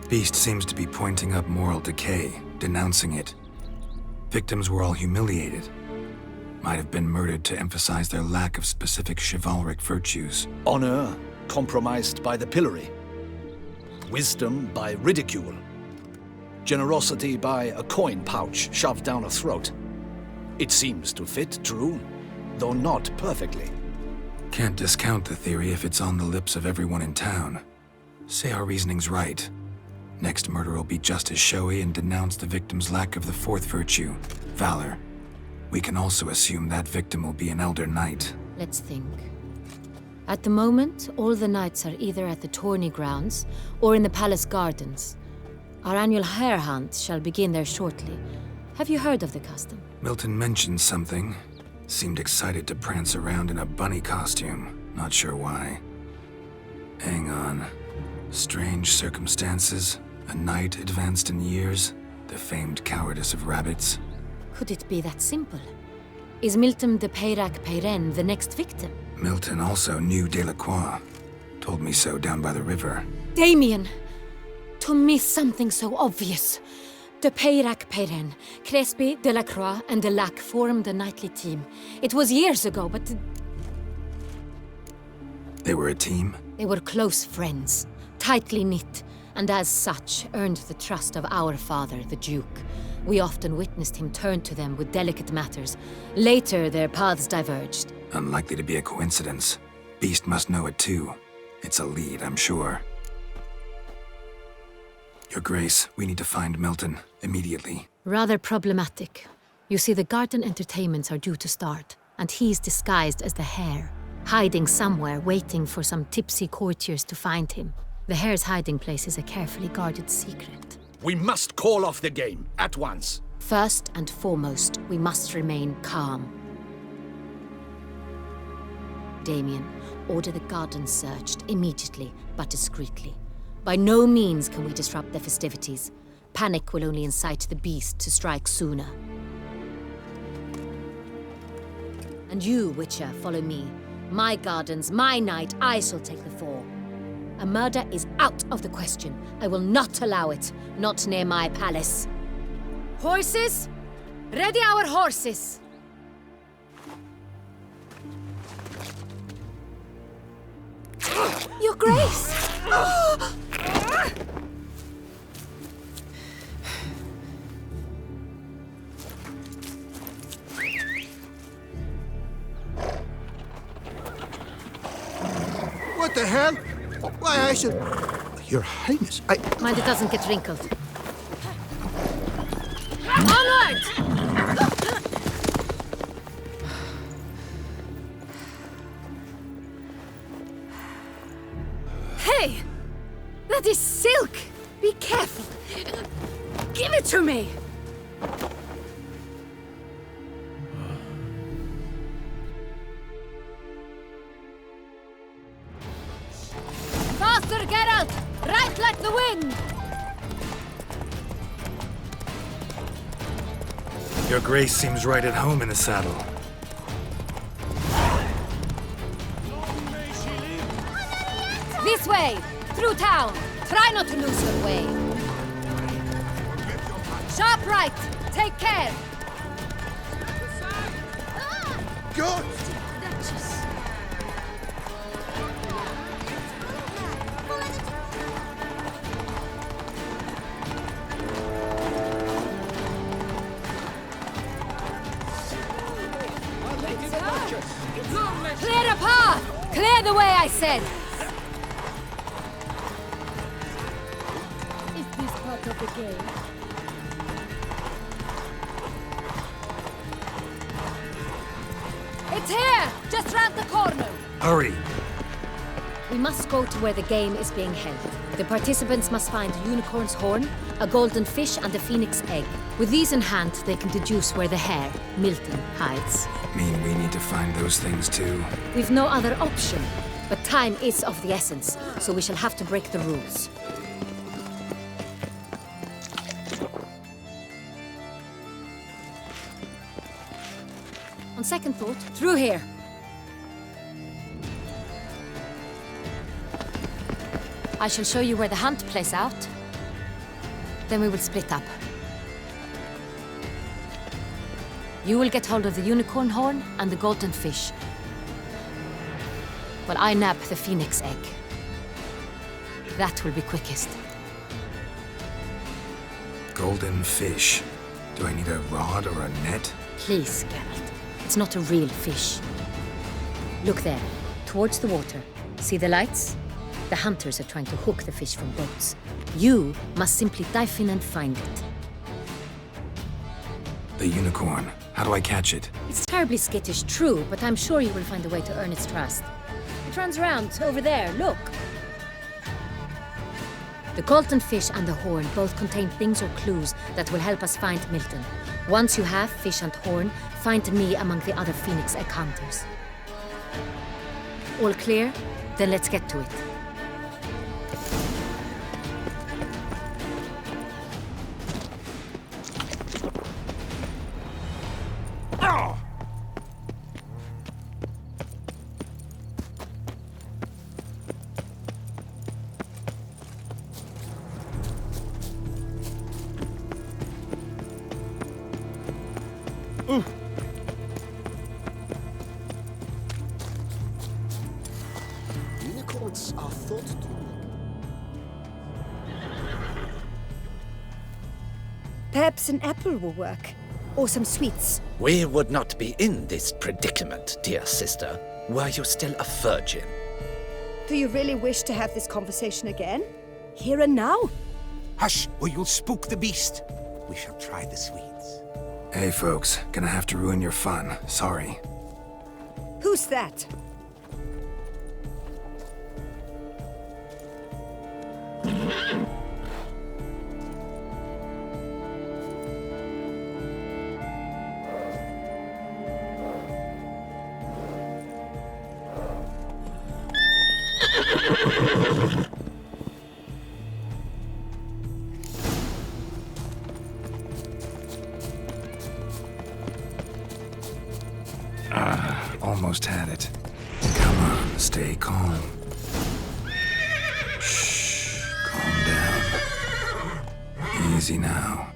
Beast seems to be pointing up moral decay, denouncing it. Victims were all humiliated. Might have been murdered to emphasize their lack of specific chivalric virtues. Honor compromised by the pillory. Wisdom by ridicule. Generosity by a coin pouch shoved down a throat. It seems to fit, true, though not perfectly. Can't discount the theory if it's on the lips of everyone in town. Say our reasoning's right. Next murder will be just as showy and denounce the victim's lack of the 4th virtue, valor. We can also assume that victim will be an elder knight. Let's think. At the moment, all the knights are either at the tourney grounds or in the palace gardens. Our annual hare hunt shall begin there shortly. Have you heard of the custom? Milton mentioned something. Seemed excited to prance around in a bunny costume. Not sure why. Hang on. Strange circumstances. A knight advanced in years. The famed cowardice of rabbits. Could it be that simple? Is Milton de Peyrac-Peyren the next victim? Milton also knew Delacroix. Told me so down by the river. Damien! To miss something so obvious. De Peyrac-Peyren, Crespi, Delacroix, and Delac formed a knightly team. It was years ago, but... They were a team? They were close friends, tightly knit, and as such earned the trust of our father, the Duke. We often witnessed him turn to them with delicate matters. Later, their paths diverged. Unlikely to be a coincidence. Beast must know it too. It's a lead, I'm sure. Your Grace, we need to find Milton, immediately. Rather problematic. You see, the garden entertainments are due to start, and he's disguised as the hare, hiding somewhere, waiting for some tipsy courtiers to find him. The hare's hiding place is a carefully guarded secret. We must call off the game, at once. First and foremost, we must remain calm. Damien, order the gardens searched immediately, but discreetly. By no means can we disrupt the festivities. Panic will only incite the beast to strike sooner. And you, Witcher, follow me. My gardens, my night, I shall take the fall. A murder is out of the question. I will not allow it. Not near my palace. Horses? Ready our horses! Your Grace! What the hell? Why, I should... Your Highness, I... Mind it doesn't get wrinkled. Onward! Hey! That is silk! Be careful! Give it to me! Faster, Geralt! Right like the wind! Your Grace seems right at home in the saddle. This way! Through town! Try not to lose your way! Sharp right! Take care! God! Clear a path! Clear the way, I said! Is this part of the game? It's here! Just round the corner! Hurry! We must go to where the game is being held. The participants must find a unicorn's horn, a golden fish, and a phoenix egg. With these in hand, they can deduce where the hare, Milton, hides. Mean we need to find those things too? We've no other option. But time is of the essence, so we shall have to break the rules. On second thought, through here. I shall show you where the hunt plays out. Then we will split up. You will get hold of the unicorn horn and the golden fish. While I nab the phoenix egg. That will be quickest. Golden fish. Do I need a rod or a net? Please, Geralt. It's not a real fish. Look there, towards the water. See the lights? The hunters are trying to hook the fish from boats. You must simply dive in and find it. The unicorn. How do I catch it? It's terribly skittish, true, but I'm sure you will find a way to earn its trust. It runs around, over there, look. The golden fish and the horn both contain things or clues that will help us find Milton. Once you have fish and horn, find me among the other phoenix egg hunters. All clear? Then let's get to it. Unicorns are thought to. Perhaps an apple will work. Or some sweets. We would not be in this predicament, dear sister, were you still a virgin. Do you really wish to have this conversation again? Here and now? Hush, or you'll spook the beast. We shall try the sweets. Hey, folks. Gonna have to ruin your fun. Sorry. Who's that? Almost had it. Come on, stay calm. Shh, calm down. Easy now.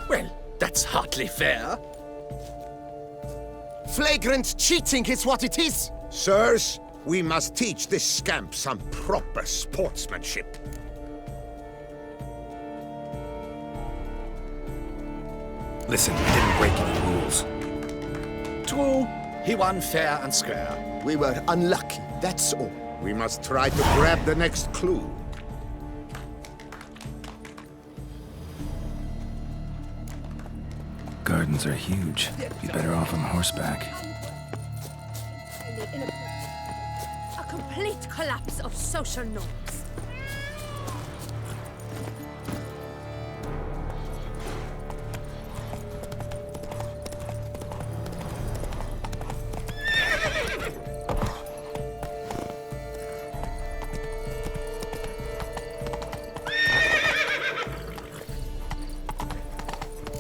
Well, that's hardly fair. Flagrant cheating is what it is. Sirs, we must teach this scamp some proper sportsmanship. Listen, we didn't break any rules. True. He won fair and square. We were unlucky, that's all. We must try to grab the next clue. Gardens are huge. Be better off on horseback. A complete collapse of social norms.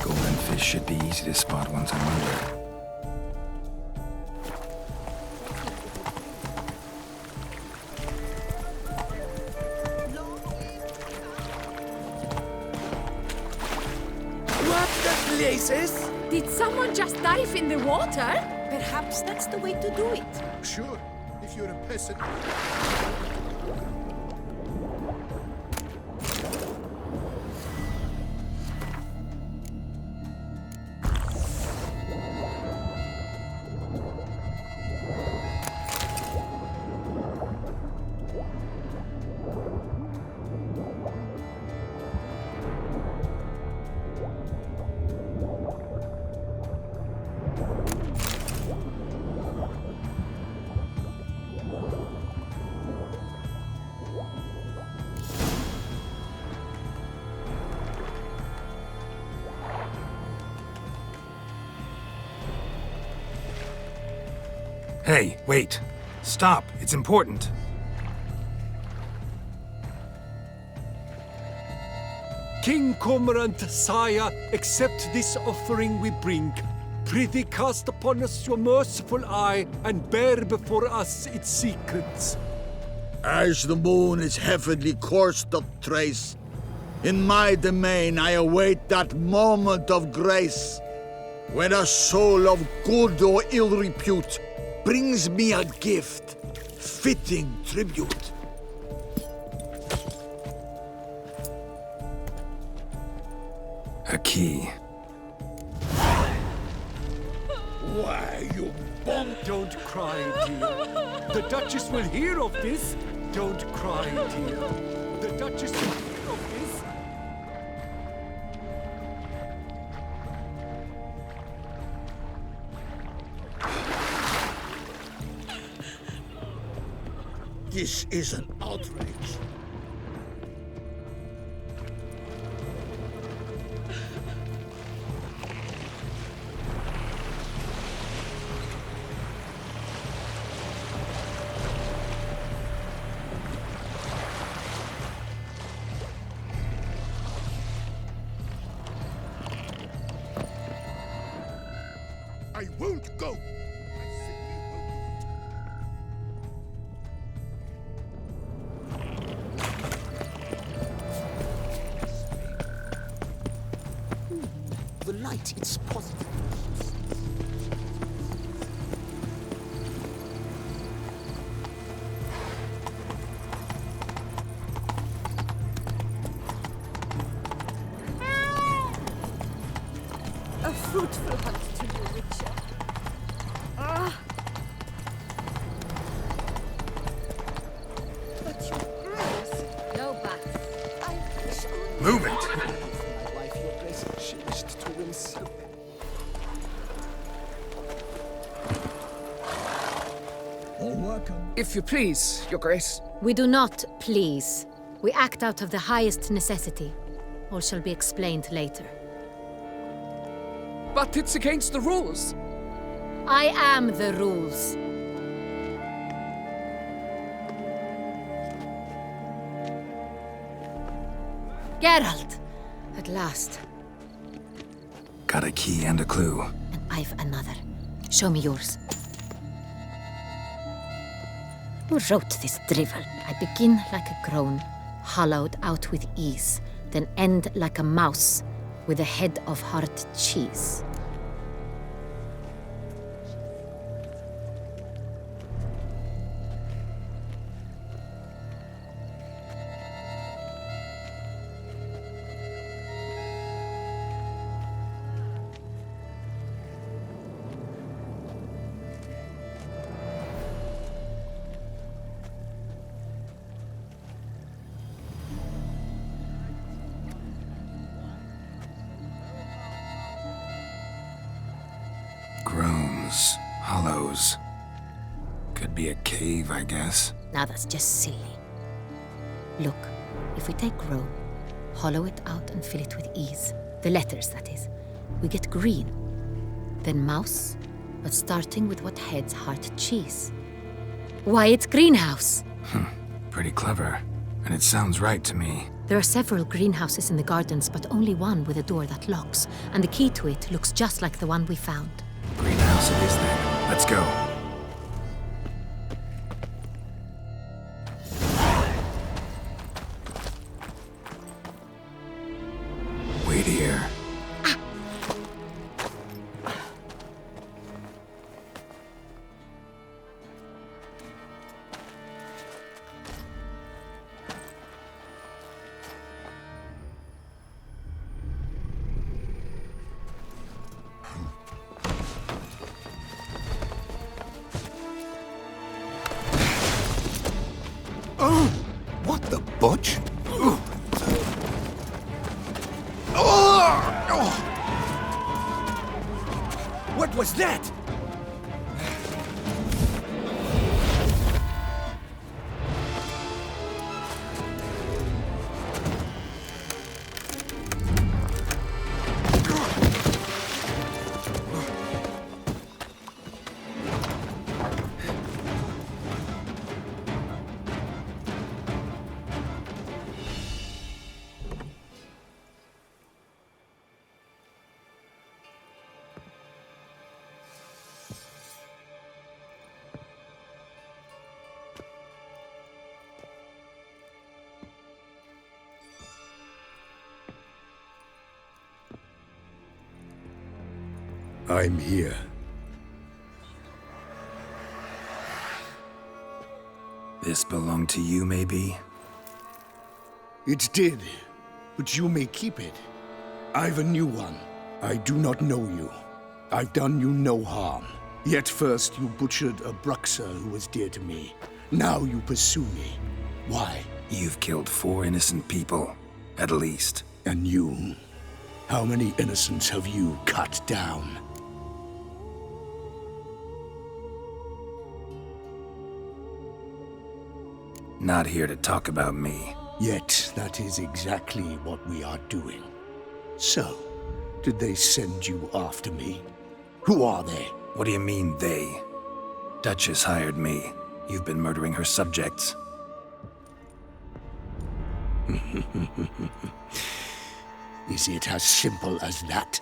Golden fish should be easy to spot once I'm under. Did someone just dive in the water? Perhaps that's the way to do it. Sure, if you're a peasant. Hey, wait. Stop. It's important. King Cormorant, sire, accept this offering we bring. Prithee cast upon us your merciful eye, and bear before us its secrets. As the moon is heavenly course doth trace, in my domain I await that moment of grace, when a soul of good or ill repute brings me a gift, fitting tribute. A key. Why, you bomb! Don't cry, dear. The Duchess will hear of this. Don't cry, dear. The Duchess will hear of this. This is an outrage. I won't go. The light, it's positive. A fruitful hunt to you, Witcher. But your grace. No buts. I wish only Move it! My wife, your grace, she wished to win so. Welcome. If you please, your grace. We do not please. We act out of the highest necessity. All shall be explained later. But it's against the rules. I am the rules. Geralt! At last. Got a key and a clue. And I've another. Show me yours. Who wrote this drivel? I begin like a groan, hollowed out with ease, then end like a mouse, with a head of hard cheese. Groans, hollows. Could be a cave, I guess. Now that's just silly. Look, if we take groan, hollow it out and fill it with ease, the letters, that is, we get green. Then mouse, but starting with what heads heart cheese. Why, it's greenhouse! Pretty clever. And it sounds right to me. There are several greenhouses in the gardens, but only one with a door that locks, and the key to it looks just like the one we found. Greenhouse it is then. Let's go. Wait here. What the butch? What was that? I'm here. This belonged to you, maybe? It did, but you may keep it. I've a new one. I do not know you. I've done you no harm. Yet first you butchered a Bruxa who was dear to me. Now you pursue me. Why? You've killed 4 innocent people, at least. And you? How many innocents have you cut down? Not here to talk about me. Yet that is exactly what we are doing. So, did they send you after me? Who are they? What do you mean, they? Duchess hired me. You've been murdering her subjects. Is it as simple as that?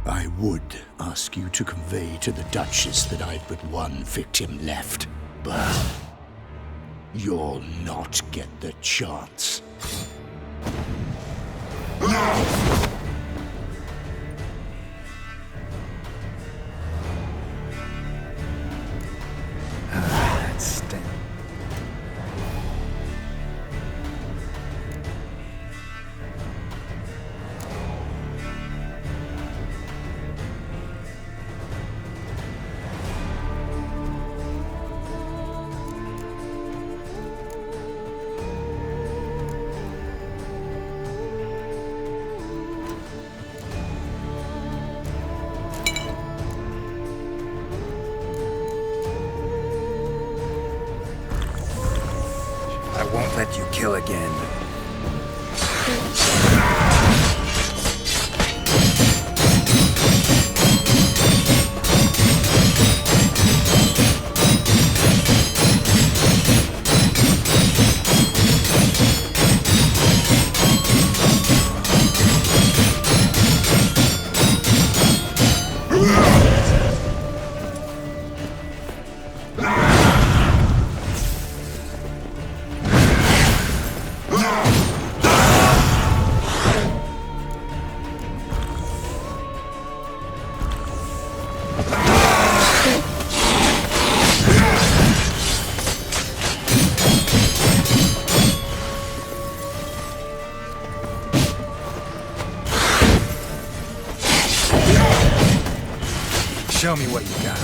I would ask you to convey to the Duchess that I've but one victim left, but you'll not get the chance. That stinks. I won't let you kill again. Show me what you got.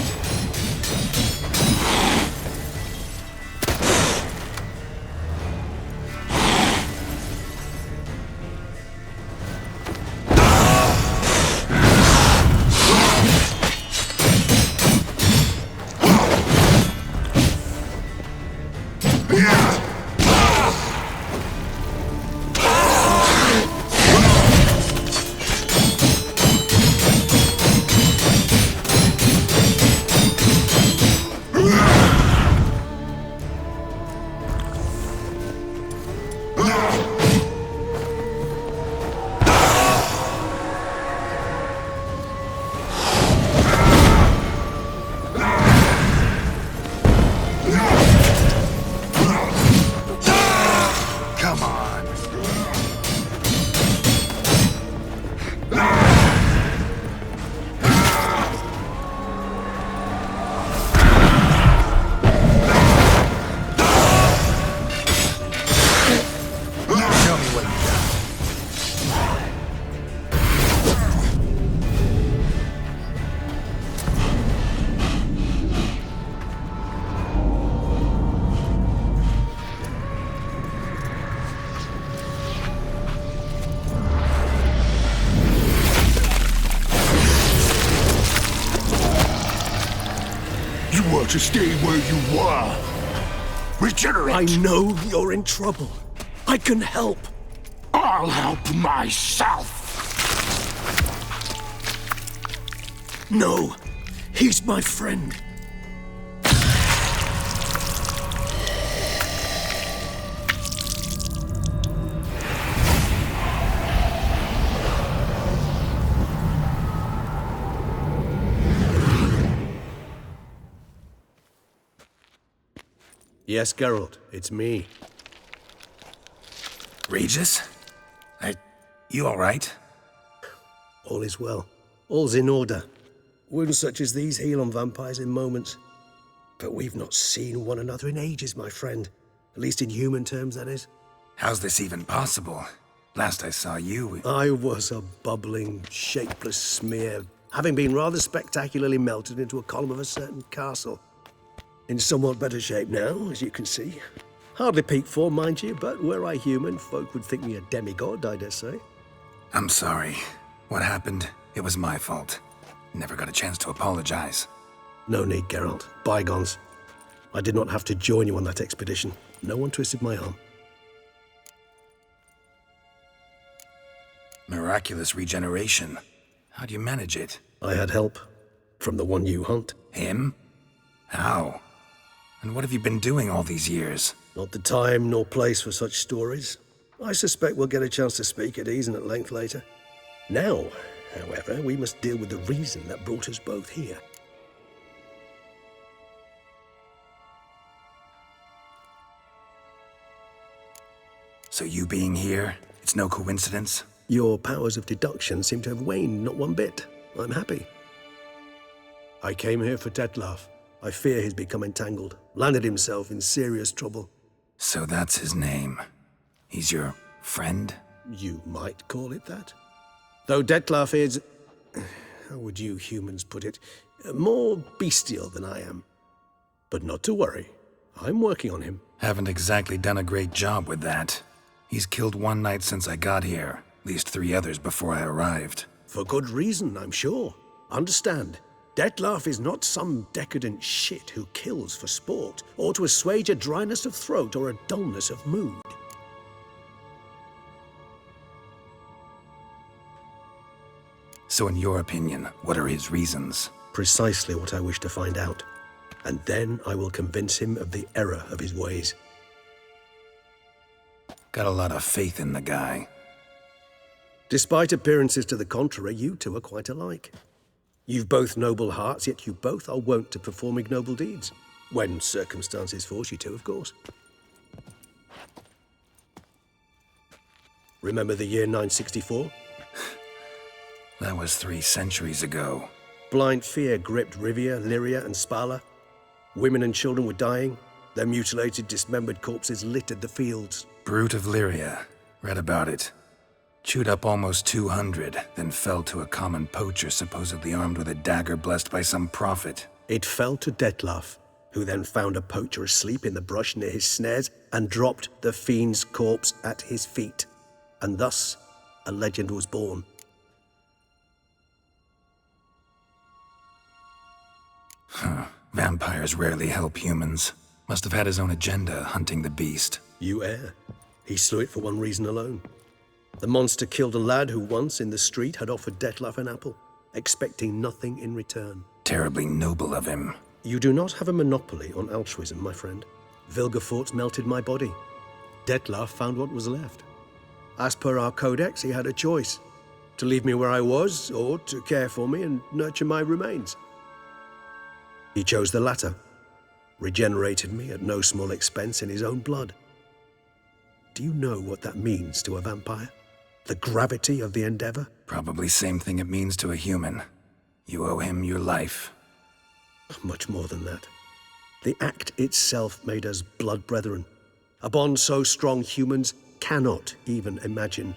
To stay where you were. Regenerate! I know you're in trouble. I can help. I'll help myself. No, he's my friend. Yes, Geralt, it's me. Regis? You all right? All is well. All's in order. Wounds such as these heal on vampires in moments. But we've not seen one another in ages, my friend. At least in human terms, that is. How's this even possible? Last I saw you... I was a bubbling, shapeless smear, having been rather spectacularly melted into a column of a certain castle. In somewhat better shape now, as you can see. Hardly peak form, mind you, but were I human, folk would think me a demigod, I dare say. I'm sorry. What happened? It was my fault. Never got a chance to apologize. No need, Geralt. Bygones. I did not have to join you on that expedition. No one twisted my arm. Miraculous regeneration. How'd you manage it? I had help. From the one you hunt. Him? How? And what have you been doing all these years? Not the time nor place for such stories. I suspect we'll get a chance to speak at ease and at length later. Now, however, we must deal with the reason that brought us both here. So you being here, it's no coincidence? Your powers of deduction seem to have waned not one bit. I'm happy. I came here for Detlef. I fear he's become entangled, landed himself in serious trouble. So that's his name. He's your friend? You might call it that. Though Detlef is, how would you humans put it, more bestial than I am. But not to worry, I'm working on him. Haven't exactly done a great job with that. He's killed one knight since I got here, at least 3 others before I arrived. For good reason, I'm sure. Understand, Detlef is not some decadent shit who kills for sport, or to assuage a dryness of throat or a dullness of mood. So in your opinion, what are his reasons? Precisely what I wish to find out. And then I will convince him of the error of his ways. Got a lot of faith in the guy. Despite appearances to the contrary, you two are quite alike. You've both noble hearts, yet you both are wont to perform ignoble deeds. When circumstances force you to, of course. Remember the year 964? That was 3 centuries ago. Blind fear gripped Rivia, Lyria, and Spala. Women and children were dying. Their mutilated, dismembered corpses littered the fields. Brute of Lyria. Read about it. Chewed up almost 200, then fell to a common poacher supposedly armed with a dagger blessed by some prophet. It fell to Detlef, who then found a poacher asleep in the brush near his snares and dropped the fiend's corpse at his feet. And thus, a legend was born. Huh. Vampires rarely help humans. Must have had his own agenda, hunting the beast. You err. He slew it for one reason alone. The monster killed a lad who once, in the street, had offered Detlef an apple, expecting nothing in return. Terribly noble of him. You do not have a monopoly on altruism, my friend. Vilgefortz melted my body. Detlef found what was left. As per our codex, he had a choice: to leave me where I was, or to care for me and nurture my remains. He chose the latter, regenerated me at no small expense in his own blood. Do you know what that means to a vampire? The gravity of the endeavor? Probably same thing it means to a human. You owe him your life. Much more than that. The act itself made us blood brethren. A bond so strong humans cannot even imagine.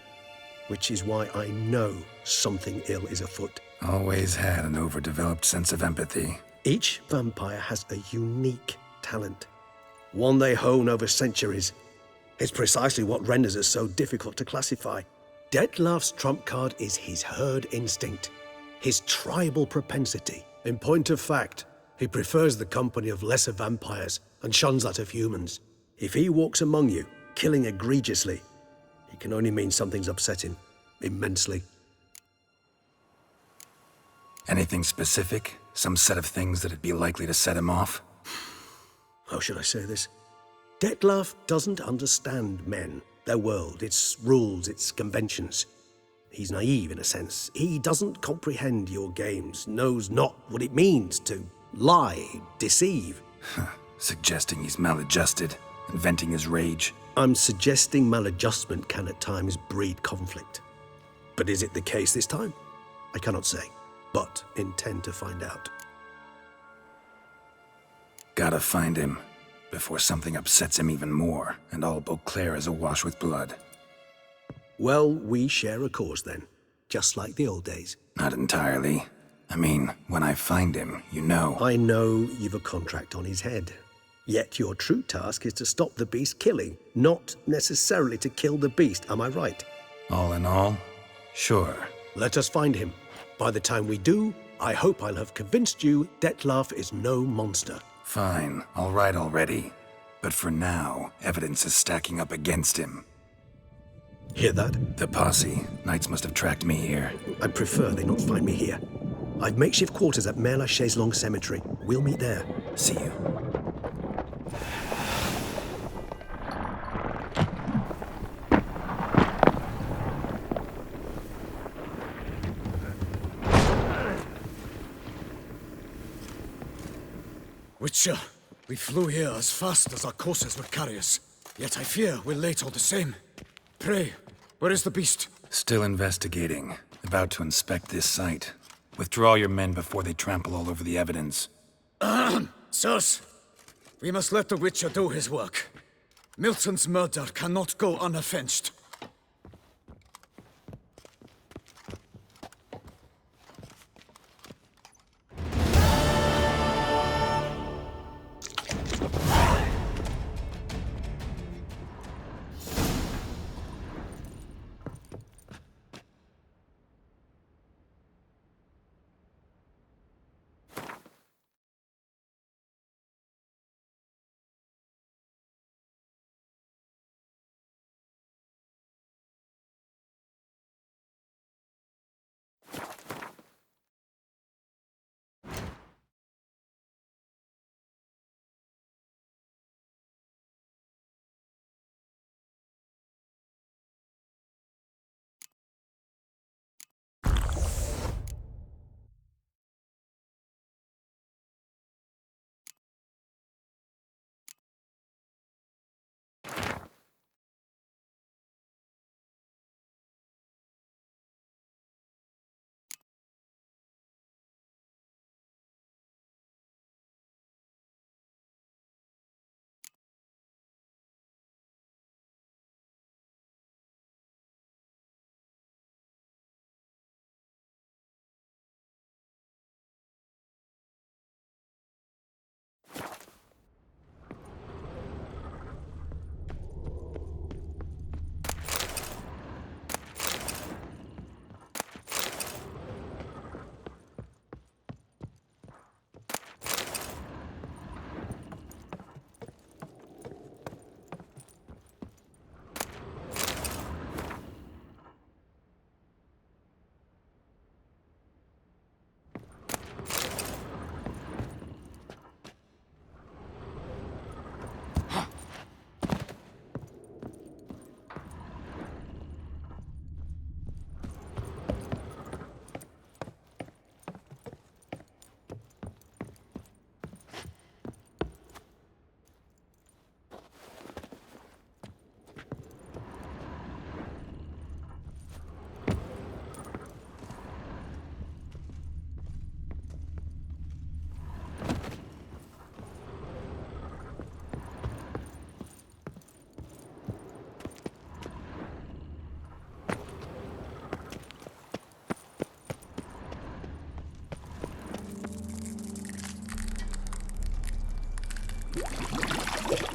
Which is why I know something ill is afoot. Always had an overdeveloped sense of empathy. Each vampire has a unique talent. One they hone over centuries. It's precisely what renders us so difficult to classify. Detlef's trump card is his herd instinct, his tribal propensity. In point of fact, he prefers the company of lesser vampires and shuns that of humans. If he walks among you, killing egregiously, it can only mean something's upset him, immensely. Anything specific? Some set of things that'd be likely to set him off? How should I say this? Detlef doesn't understand men, their world, its rules, its conventions. He's naive in a sense. He doesn't comprehend your games, knows not what it means to lie, deceive. Suggesting he's maladjusted, and venting his rage. I'm suggesting maladjustment can at times breed conflict. But is it the case this time? I cannot say, but intend to find out. Gotta find him, before something upsets him even more, and all Beauclair is awash with blood. Well, we share a cause then, just like the old days. Not entirely. I mean, when I find him, you know. I know you've a contract on his head. Yet your true task is to stop the beast killing, not necessarily to kill the beast, am I right? All in all, sure. Let us find him. By the time we do, I hope I'll have convinced you Detlef is no monster. Fine, all right already. But for now, evidence is stacking up against him. Hear that? The posse. Knights must have tracked me here. I'd prefer they not find me here. I've makeshift quarters at Mère Lachaise Long Cemetery. We'll meet there. See you. Witcher, we flew here as fast as our courses would carry us. Yet I fear we're late all the same. Pray, where is the beast? Still investigating. About to inspect this site. Withdraw your men before they trample all over the evidence. Sirs, we must let the Witcher do his work. Milton's murder cannot go unavenged.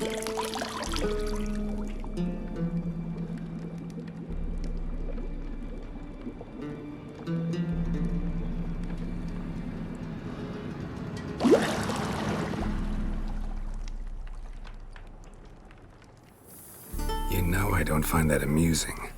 You know I don't find that amusing.